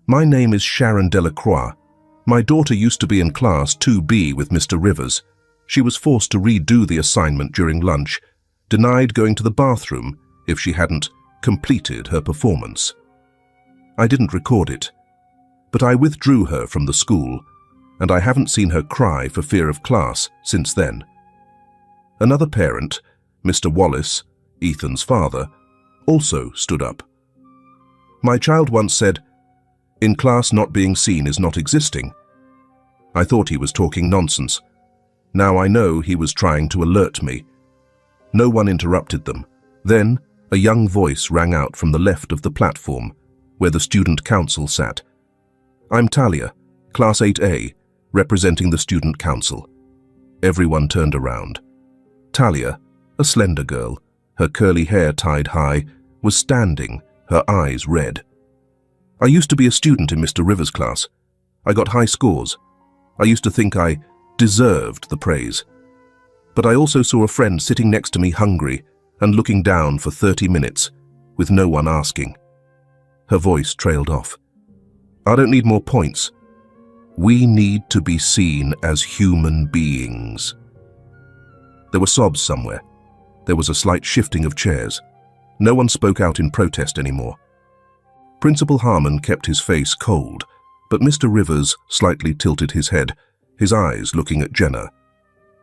My name is Sharon Delacroix. My daughter used to be in class 2B with Mr. Rivers. She was forced to redo the assignment during lunch, denied going to the bathroom if she hadn't completed her performance. I didn't record it, but I withdrew her from the school, and I haven't seen her cry for fear of class since then. Another parent, Mr. Wallace, Ethan's father, also stood up. My child once said, in class not being seen is not existing. I thought he was talking nonsense. Now I know he was trying to alert me. No one interrupted them. Then a young voice rang out from the left of the platform, where the student council sat. I'm Talia, class 8A, representing the student council. Everyone turned around. Talia, a slender girl, her curly hair tied high, was standing, her eyes red. I used to be a student in Mr. Rivers' class. I got high scores. I used to think I deserved the praise. But I also saw a friend sitting next to me hungry and looking down for 30 minutes, with no one asking. Her voice trailed off. I don't need more points. We need to be seen as human beings. There were sobs somewhere. There was a slight shifting of chairs. No one spoke out in protest anymore. Principal Harmon kept his face cold, but Mr. Rivers slightly tilted his head, his eyes looking at Jenna.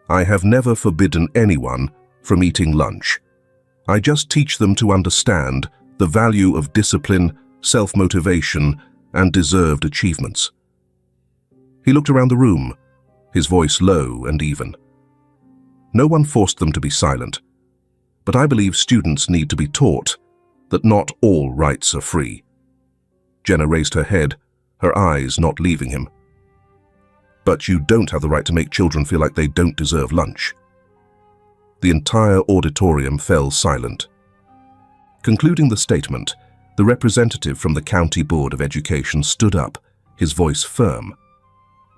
I have never forbidden anyone from eating lunch. I just teach them to understand the value of discipline, self-motivation, and deserved achievements. He looked around the room, his voice low and even. No one forced them to be silent, but I believe students need to be taught that not all rights are free. Jenna raised her head, her eyes not leaving him. But you don't have the right to make children feel like they don't deserve lunch. The entire auditorium fell silent. Concluding the statement, the representative from the County Board of Education stood up, his voice firm.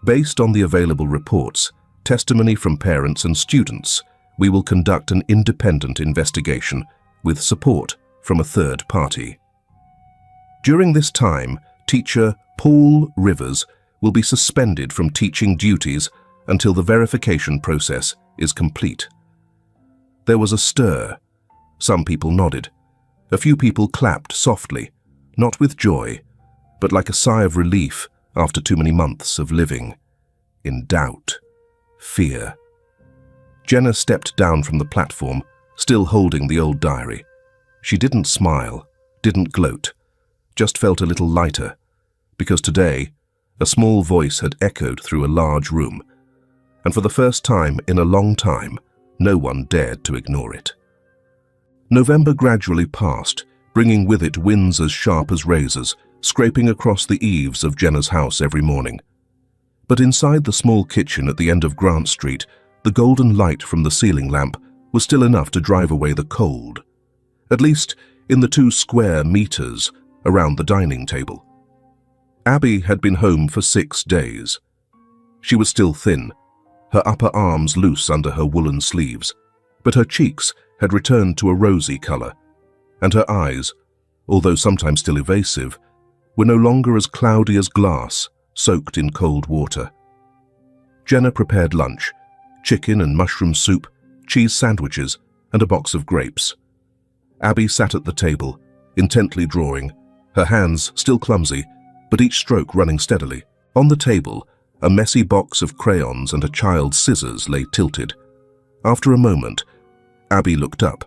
Based on the available reports, testimony from parents and students, we will conduct an independent investigation with support from a third party. During this time, teacher Paul Rivers will be suspended from teaching duties until the verification process is complete. There was a stir. Some people nodded. A few people clapped softly, not with joy, but like a sigh of relief after too many months of living in doubt, fear. Jenna stepped down from the platform, still holding the old diary. She didn't smile, didn't gloat, just felt a little lighter, because today, a small voice had echoed through a large room, and for the first time in a long time, no one dared to ignore it. November gradually passed, bringing with it winds as sharp as razors, scraping across the eaves of Jenna's house every morning. But inside the small kitchen at the end of Grant Street, the golden light from the ceiling lamp was still enough to drive away the cold, at least in the 2 square meters around the dining table. Abby had been home for 6 days. She was still thin, her upper arms loose under her woolen sleeves, but her cheeks had returned to a rosy color, and her eyes, although sometimes still evasive, were no longer as cloudy as glass soaked in cold water. Jenna prepared lunch: chicken and mushroom soup, cheese sandwiches, and a box of grapes. Abby sat at the table, intently drawing, her hands still clumsy, but each stroke running steadily. On the table, a messy box of crayons and a child's scissors lay tilted. After a moment, Abby looked up.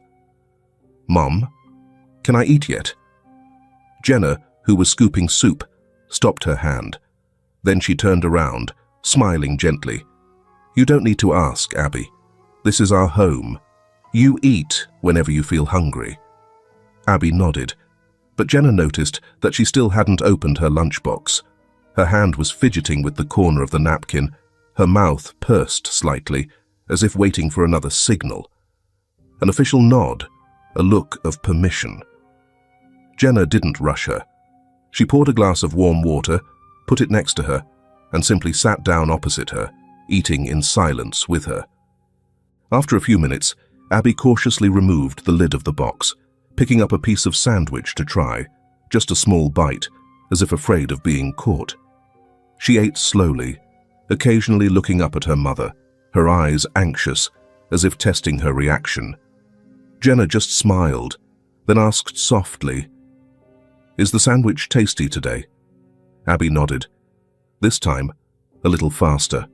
"Mom, can I eat yet?" Jenna, who was scooping soup, stopped her hand. Then she turned around, smiling gently. "You don't need to ask, Abby. This is our home. You eat whenever you feel hungry." Abby nodded, but Jenna noticed that she still hadn't opened her lunchbox. Her hand was fidgeting with the corner of the napkin, her mouth pursed slightly, as if waiting for another signal. An official nod, a look of permission. Jenna didn't rush her. She poured a glass of warm water, put it next to her, and simply sat down opposite her, eating in silence with her. After a few minutes, Abby cautiously removed the lid of the box, picking up a piece of sandwich to try, just a small bite, as if afraid of being caught. She ate slowly, occasionally looking up at her mother, her eyes anxious, as if testing her reaction. Jenna just smiled, then asked softly, "Is the sandwich tasty today?" Abby nodded, this time a little faster.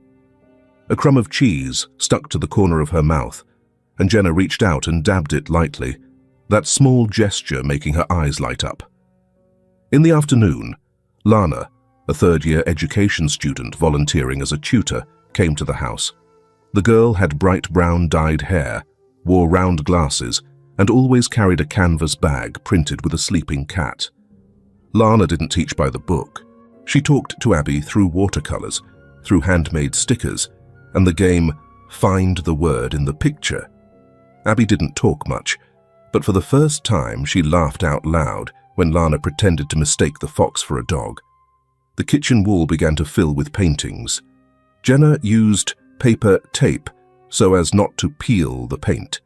A crumb of cheese stuck to the corner of her mouth, and Jenna reached out and dabbed it lightly, that small gesture making her eyes light up. In the afternoon, Lana, a third-year education student volunteering as a tutor, came to the house. The girl had bright brown dyed hair, wore round glasses, and always carried a canvas bag printed with a sleeping cat. Lana didn't teach by the book. She talked to Abby through watercolors, through handmade stickers, and the game Find the Word in the Picture. Abby didn't talk much, but for the first time she laughed out loud when Lana pretended to mistake the fox for a dog. The kitchen wall began to fill with paintings. Jenna used paper tape so as not to peel the paint.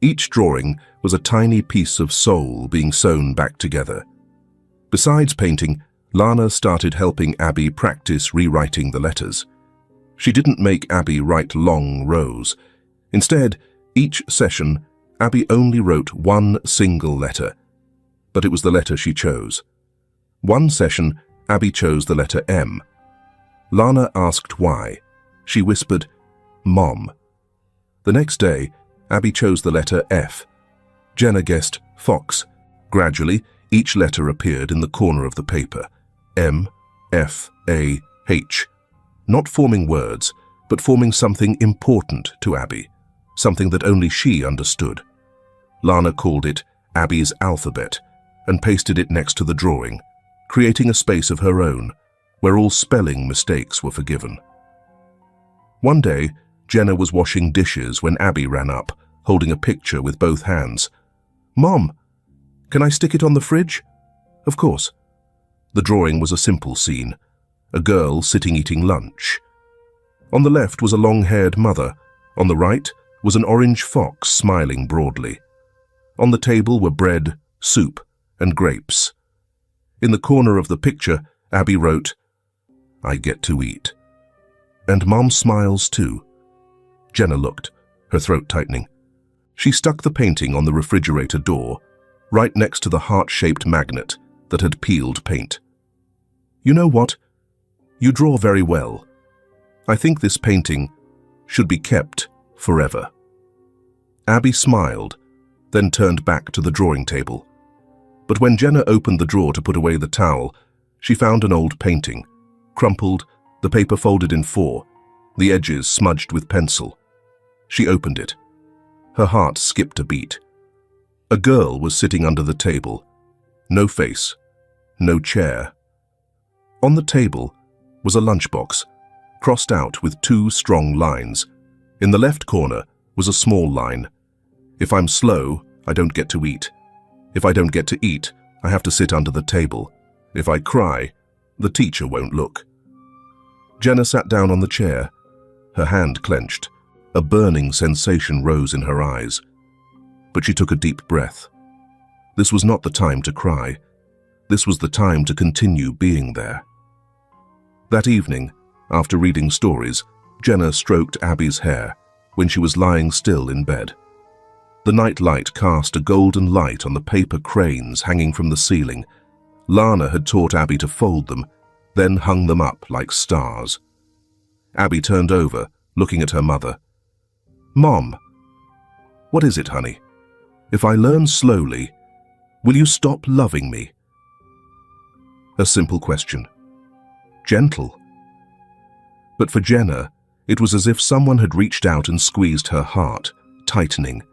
Each drawing was a tiny piece of soul being sewn back together. Besides painting, Lana started helping Abby practice rewriting the letters. She didn't make Abby write long rows. Instead, each session, Abby only wrote one single letter, but it was the letter she chose. One session, Abby chose the letter M. Lana asked why. She whispered, "Mom." The next day, Abby chose the letter F. Jenna guessed fox. Gradually, each letter appeared in the corner of the paper. M, F, A, H. Not forming words, but forming something important to Abby, something that only she understood. Lana called it Abby's alphabet and pasted it next to the drawing, creating a space of her own, where all spelling mistakes were forgiven. One day, Jenna was washing dishes when Abby ran up, holding a picture with both hands. "Mom, can I stick it on the fridge?" "Of course." The drawing was a simple scene, a girl sitting eating lunch. On the left was a long-haired mother. On the right was an orange fox smiling broadly. On the table were bread, soup, and grapes. In the corner of the picture, Abby wrote, "I get to eat." "And Mom smiles too." Jenna looked, her throat tightening. She stuck the painting on the refrigerator door, right next to the heart-shaped magnet that had peeled paint. "You know what? You draw very well. I think this painting should be kept forever." Abby smiled, then turned back to the drawing table. But when Jenna opened the drawer to put away the towel, she found an old painting, crumpled, the paper folded in 4, the edges smudged with pencil. She opened it. Her heart skipped a beat. A girl was sitting under the table. No face, no chair. On the table was a lunchbox, crossed out with 2 strong lines. In the left corner was a small line, If I'm slow, I don't get to eat. If I don't get to eat, I have to sit under the table. If I cry, the teacher won't look. Jenna sat down on the chair, her hand clenched. A burning sensation rose in her eyes. But she took a deep breath. This was not the time to cry. This was the time to continue being there. That evening, after reading stories, Jenna stroked Abby's hair when she was lying still in bed. The night light cast a golden light on the paper cranes hanging from the ceiling. Lana had taught Abby to fold them, then hung them up like stars. Abby turned over, looking at her mother. "Mom, what is it, honey? If I learn slowly, will you stop loving me?" A simple question. Gentle. But for Jenna, it was as if someone had reached out and squeezed her heart, tightening.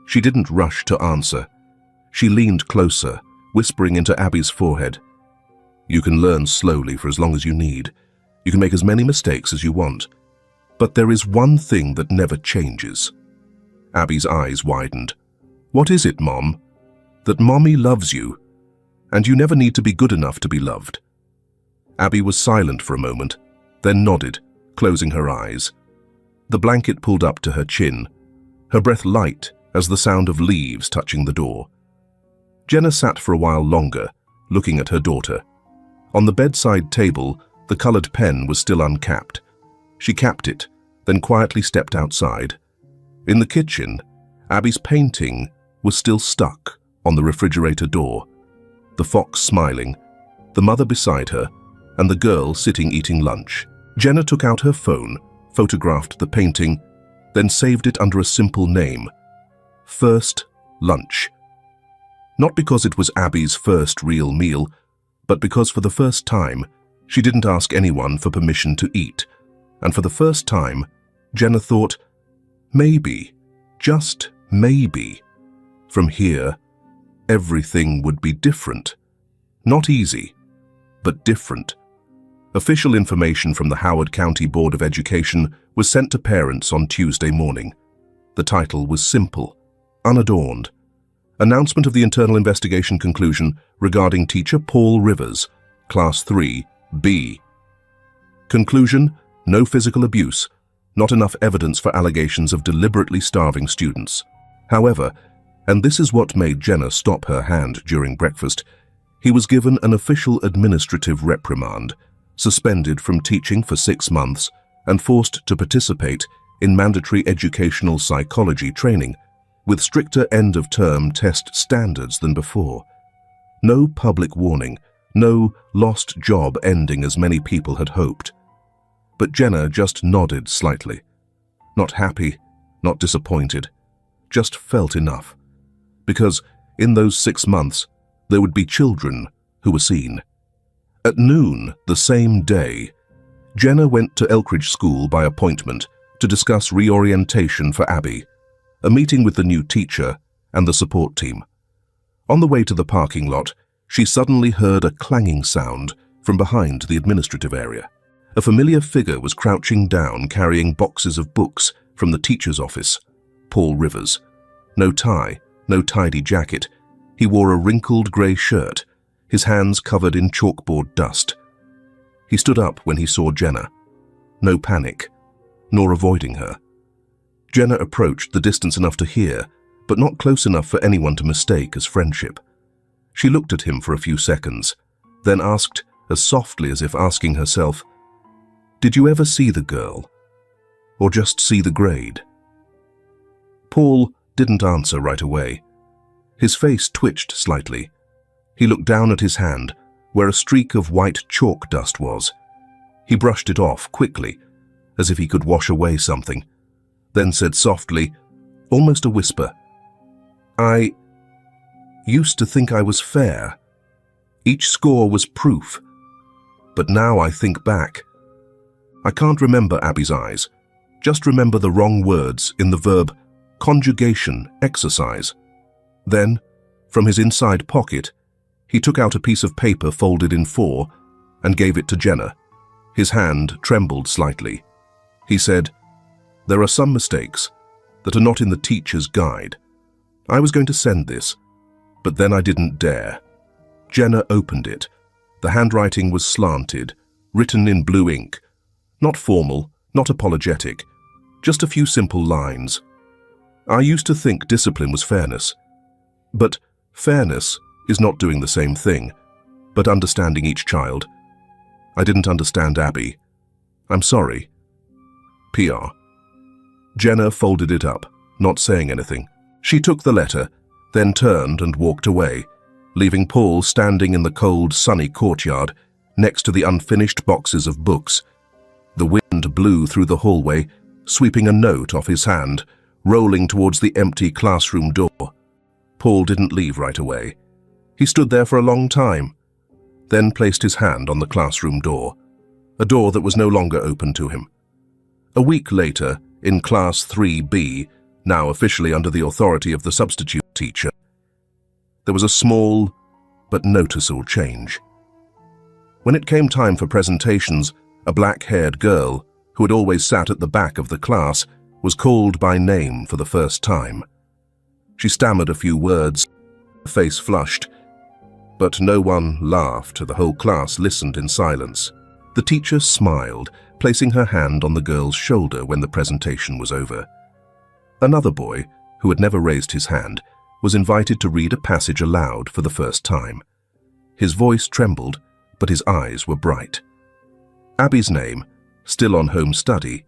She didn't rush to answer. She leaned closer, whispering into Abby's forehead. "You can learn slowly for as long as you need. You can make as many mistakes as you want. But there is one thing that never changes." Abby's eyes widened. "What is it, Mom?" "That Mommy loves you, and you never need to be good enough to be loved." Abby was silent for a moment, then nodded, closing her eyes. The blanket pulled up to her chin, her breath light as the sound of leaves touching the door. Jenna sat for a while longer, looking at her daughter. On the bedside table, the colored pen was still uncapped. She capped it, then quietly stepped outside. In the kitchen, Abby's painting was still stuck on the refrigerator door. The fox smiling, the mother beside her, and the girl sitting eating lunch. Jenna took out her phone, photographed the painting, then saved it under a simple name: First Lunch. Not because it was Abby's first real meal, but because for the first time, she didn't ask anyone for permission to eat. And for the first time, Jenna thought, maybe, just maybe, from here, everything would be different. Not easy, but different. Official information from the Howard County Board of Education was sent to parents on Tuesday morning. The title was simple, unadorned. Announcement of the internal investigation conclusion regarding teacher Paul Rivers, Class 3, B. Conclusion: no physical abuse, not enough evidence for allegations of deliberately starving students. However, and this is what made Jenna stop her hand during breakfast, he was given an official administrative reprimand, suspended from teaching for 6 months, and forced to participate in mandatory educational psychology training, with stricter end-of-term test standards than before. No public warning, no lost job ending as many people had hoped. But Jenna just nodded slightly. Not happy, not disappointed, just felt enough. Because in those 6 months, there would be children who were seen. At noon the same day, Jenna went to Elkridge School by appointment to discuss reorientation for Abby, a meeting with the new teacher and the support team. On the way to the parking lot, she suddenly heard a clanging sound from behind the administrative area. A familiar figure was crouching down carrying boxes of books from the teacher's office. Paul Rivers. No tie, no tidy jacket. He wore a wrinkled grey shirt, his hands covered in chalkboard dust. He stood up when he saw Jenna. No panic, nor avoiding her. Jenna approached the distance enough to hear, but not close enough for anyone to mistake as friendship. She looked at him for a few seconds, then asked, as softly as if asking herself, "Did you ever see the girl? Or just see the grade?" Paul didn't answer right away. His face twitched slightly. He looked down at his hand, where a streak of white chalk dust was. He brushed it off quickly, as if he could wash away something, then said softly, almost a whisper, "I used to think I was fair. Each score was proof. But now I think back. I can't remember Abby's eyes, just remember the wrong words in the verb conjugation exercise." Then, from his inside pocket, he took out a piece of paper folded in 4 and gave it to Jenna. His hand trembled slightly. He said, "There are some mistakes that are not in the teacher's guide, I was going to send this, but then I didn't dare. Jenna opened it. The handwriting was slanted, written in blue ink. Not formal, not apologetic, just a few simple lines. I used to think discipline was fairness. But fairness is not doing the same thing, but understanding each child. I didn't understand Abby. I'm sorry. PR. Jenna folded it up, not saying anything. She took the letter, then turned and walked away, leaving Paul standing in the cold, sunny courtyard next to the unfinished boxes of books. The wind blew through the hallway, sweeping a note off his hand, rolling towards the empty classroom door. Paul didn't leave right away. He stood there for a long time, then placed his hand on the classroom door, a door that was no longer open to him. A week later, in Class 3B, now officially under the authority of the substitute teacher, there was a small but noticeable change. When it came time for presentations, a black-haired girl, who had always sat at the back of the class, was called by name for the first time. She stammered a few words, her face flushed, but no one laughed. The whole class listened in silence. The teacher smiled, placing her hand on the girl's shoulder when the presentation was over. Another boy, who had never raised his hand, was invited to read a passage aloud for the first time. His voice trembled, but his eyes were bright. Abby's name, still on home study,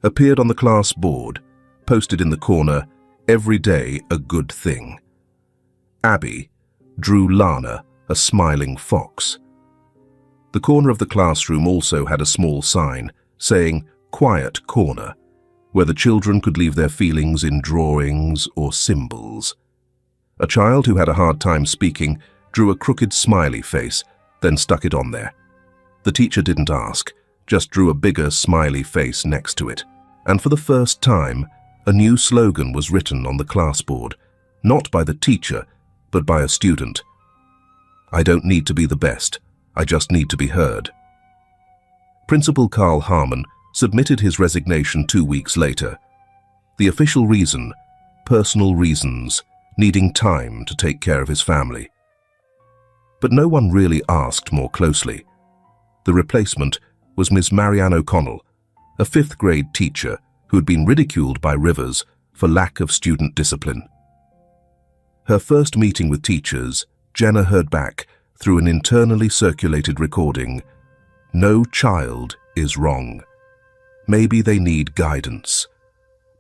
appeared on the class board, posted in the corner, "Every day a good thing." Abby drew Lana, a smiling fox. The corner of the classroom also had a small sign saying "Quiet Corner," where the children could leave their feelings in drawings or symbols. A child who had a hard time speaking drew a crooked smiley face, then stuck it on there. The teacher didn't ask, just drew a bigger smiley face next to it. And for the first time, a new slogan was written on the classboard, not by the teacher, but by a student. "I don't need to be the best, I just need to be heard." Principal Carl Harmon submitted his resignation 2 weeks later. The official reason, personal reasons, needing time to take care of his family. But no one really asked more closely. The replacement was Ms. Marianne O'Connell, a 5th grade teacher who had been ridiculed by Rivers for lack of student discipline. Her first meeting with teachers, Jenna heard back through an internally circulated recording, "No child is wrong. Maybe they need guidance,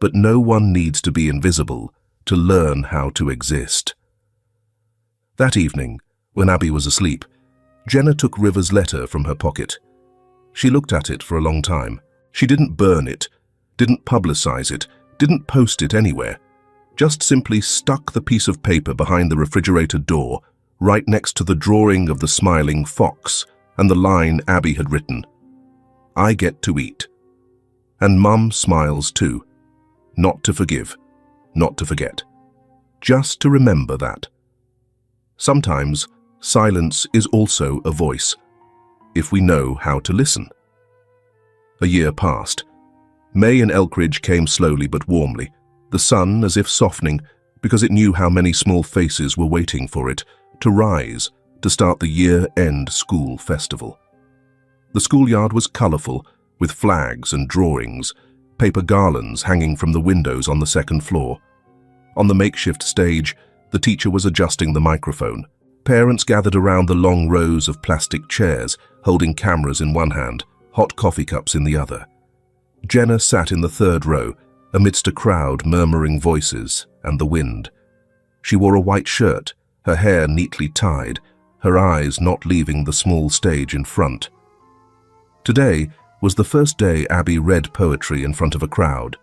but no one needs to be invisible to learn how to exist." That evening, when Abby was asleep, Jenna took Rivers' letter from her pocket. She looked at it for a long time. She didn't burn it, didn't publicize it, didn't post it anywhere, just simply stuck the piece of paper behind the refrigerator door, right next to the drawing of the smiling fox and the line Abby had written, "I get to eat. And Mum smiles too. Not to forgive, not to forget. Just to remember that. Sometimes silence is also a voice, if we know how to listen." A year passed. May in Elkridge came slowly but warmly, the sun as if softening because it knew how many small faces were waiting for it to rise to start the year-end school festival. The schoolyard was colorful, with flags and drawings, paper garlands hanging from the windows on the 2nd floor. On the makeshift stage, the teacher was adjusting the microphone. Parents gathered around the long rows of plastic chairs, holding cameras in one hand, hot coffee cups in the other. Jenna sat in the 3rd row, amidst a crowd murmuring voices and the wind. She wore a white shirt, her hair neatly tied, her eyes not leaving the small stage in front. Today was the first day Abby read poetry in front of a crowd.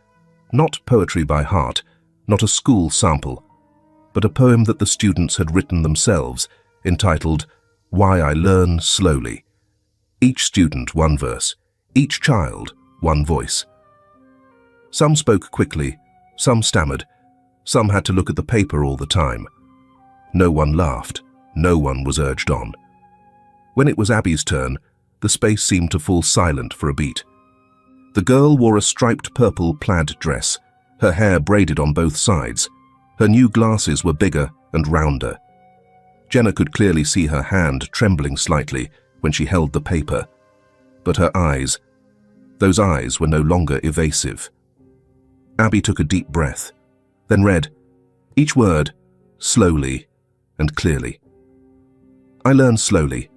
Not poetry by heart, not a school sample, but a poem that the students had written themselves, entitled "Why I Learn Slowly." Each student one verse, each child one voice. Some spoke quickly, some stammered, some had to look at the paper all the time. No one laughed, no one was urged on. When it was Abby's turn, the space seemed to fall silent for a beat. The girl wore a striped purple plaid dress, her hair braided on both sides. Her new glasses were bigger and rounder. Jenna could clearly see her hand trembling slightly when she held the paper, but her eyes, those eyes were no longer evasive. Abby took a deep breath, then read, each word, slowly and clearly. I learn slowly,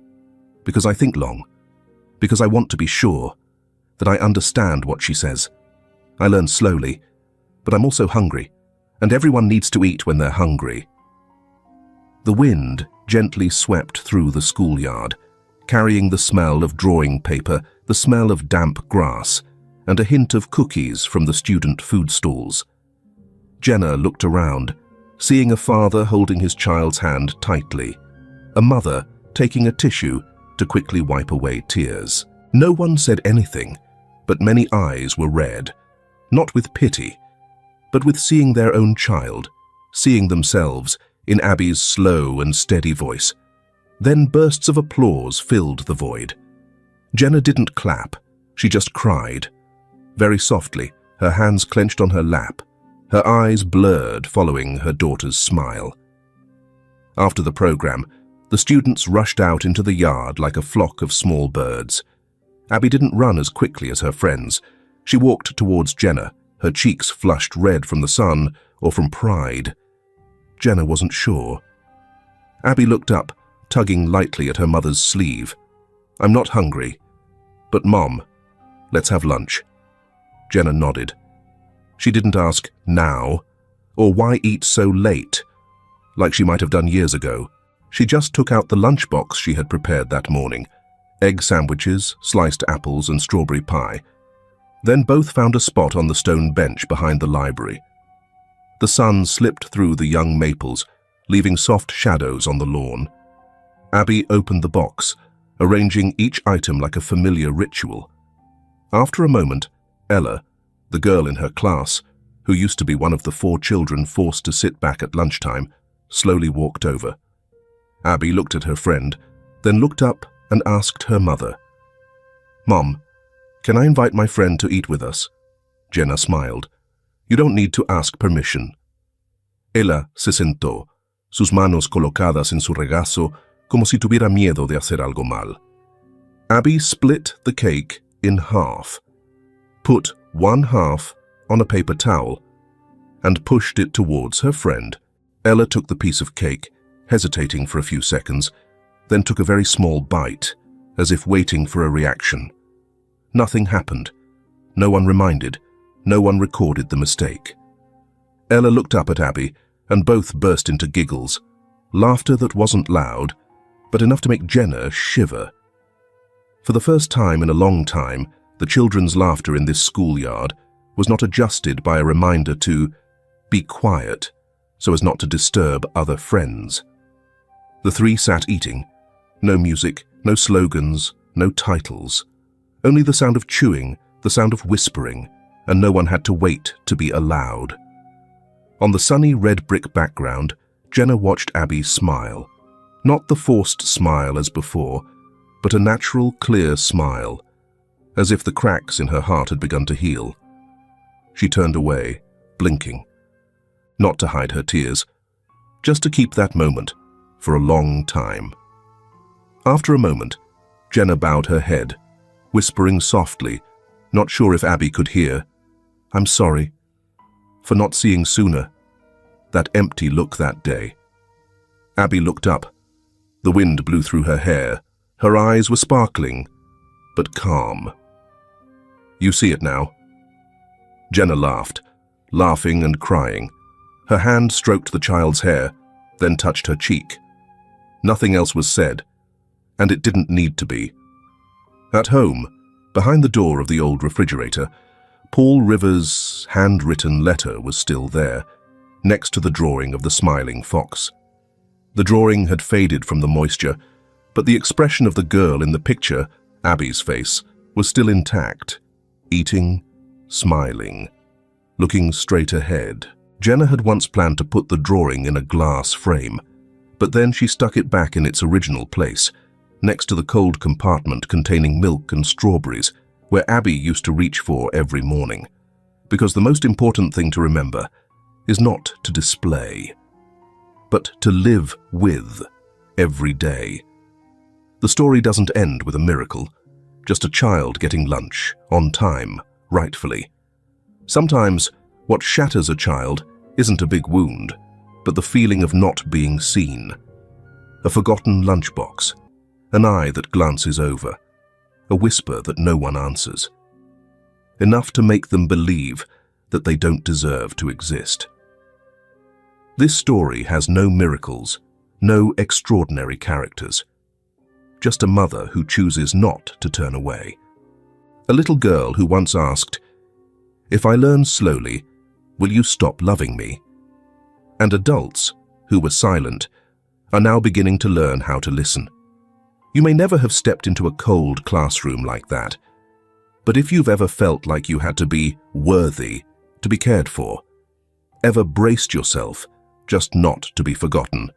because I think long, because I want to be sure that I understand what she says. I learn slowly, but I'm also hungry, and everyone needs to eat when they're hungry. The wind gently swept through the schoolyard, carrying the smell of drawing paper, the smell of damp grass, and a hint of cookies from the student food stalls. Jenna looked around, seeing a father holding his child's hand tightly, a mother taking a tissue to quickly wipe away tears. No one said anything, but many eyes were red, not with pity, but with seeing their own child, seeing themselves in Abby's slow and steady voice. Then bursts of applause filled the void. Jenna didn't clap, she just cried. Very softly, her hands clenched on her lap, her eyes blurred following her daughter's smile. After the program, the students rushed out into the yard like a flock of small birds. Abby didn't run as quickly as her friends. She walked towards Jenna, her cheeks flushed red from the sun or from pride. Jenna wasn't sure. Abby looked up, tugging lightly at her mother's sleeve. I'm not hungry, but Mom, let's have lunch. Jenna nodded. She didn't ask now, or why eat so late, like she might have done years ago. She just took out the lunchbox she had prepared that morning, egg sandwiches, sliced apples, and strawberry pie. Then both found a spot on the stone bench behind the library. The sun slipped through the young maples, leaving soft shadows on the lawn. Abby opened the box, arranging each item like a familiar ritual. After a moment, Ella, the girl in her class, who used to be one of the 4 children forced to sit back at lunchtime, slowly walked over. Abby looked at her friend, then looked up and asked her mother, Mom, can I invite my friend to eat with us? Jenna smiled. You don't need to ask permission. Ella se sentó, sus manos colocadas en su regazo como si tuviera miedo de hacer algo mal. Abby split the cake in half, put one half on a paper towel, and pushed it towards her friend. Ella took the piece of cake, hesitating for a few seconds, then took a very small bite, as if waiting for a reaction. Nothing happened. No one reminded. No one recorded the mistake. Ella looked up at Abby, and both burst into giggles, laughter that wasn't loud, but enough to make Jenna shiver. For the first time in a long time, the children's laughter in this schoolyard was not adjusted by a reminder to be quiet so as not to disturb other friends. The 3 sat eating. No music, no slogans, no titles. Only the sound of chewing, the sound of whispering, and no one had to wait to be allowed. On the sunny red brick background, Jenna watched Abby smile. Not the forced smile as before, but a natural, clear smile, as if the cracks in her heart had begun to heal. She turned away, blinking. Not to hide her tears, just to keep that moment for a long time. After a moment, Jenna bowed her head, whispering softly, not sure if Abby could hear, I'm sorry for not seeing sooner that empty look that day. Abby looked up. The wind blew through her hair. Her eyes were sparkling, but calm. You see it now? Jenna laughed, laughing and crying. Her hand stroked the child's hair, then touched her cheek. Nothing else was said, and it didn't need to be. At home, behind the door of the old refrigerator, Paul Rivers' handwritten letter was still there, next to the drawing of the smiling fox. The drawing had faded from the moisture, but the expression of the girl in the picture, Abby's face, was still intact, eating, smiling, looking straight ahead. Jenna had once planned to put the drawing in a glass frame, but then she stuck it back in its original place, next to the cold compartment containing milk and strawberries, where Abby used to reach for every morning. Because the most important thing to remember is not to display, but to live with every day. The story doesn't end with a miracle, just a child getting lunch, on time, rightfully. Sometimes, what shatters a child isn't a big wound, but the feeling of not being seen. A forgotten lunchbox, an eye that glances over, a whisper that no one answers. Enough to make them believe that they don't deserve to exist. This story has no miracles, no extraordinary characters. Just a mother who chooses not to turn away. A little girl who once asked, "If I learn slowly, will you stop loving me?" And adults who were silent are now beginning to learn how to listen. You may never have stepped into a cold classroom like that, but if you've ever felt like you had to be worthy to be cared for, ever braced yourself just not to be forgotten,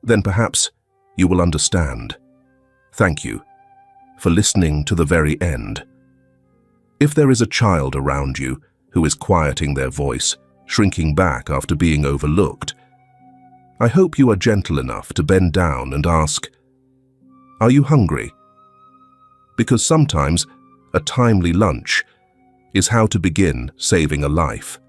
then perhaps you will understand. Thank you for listening to the very end. If there is a child around you who is quieting their voice, shrinking back after being overlooked, I hope you are gentle enough to bend down and ask, "Are you hungry?" Because sometimes a timely lunch is how to begin saving a life.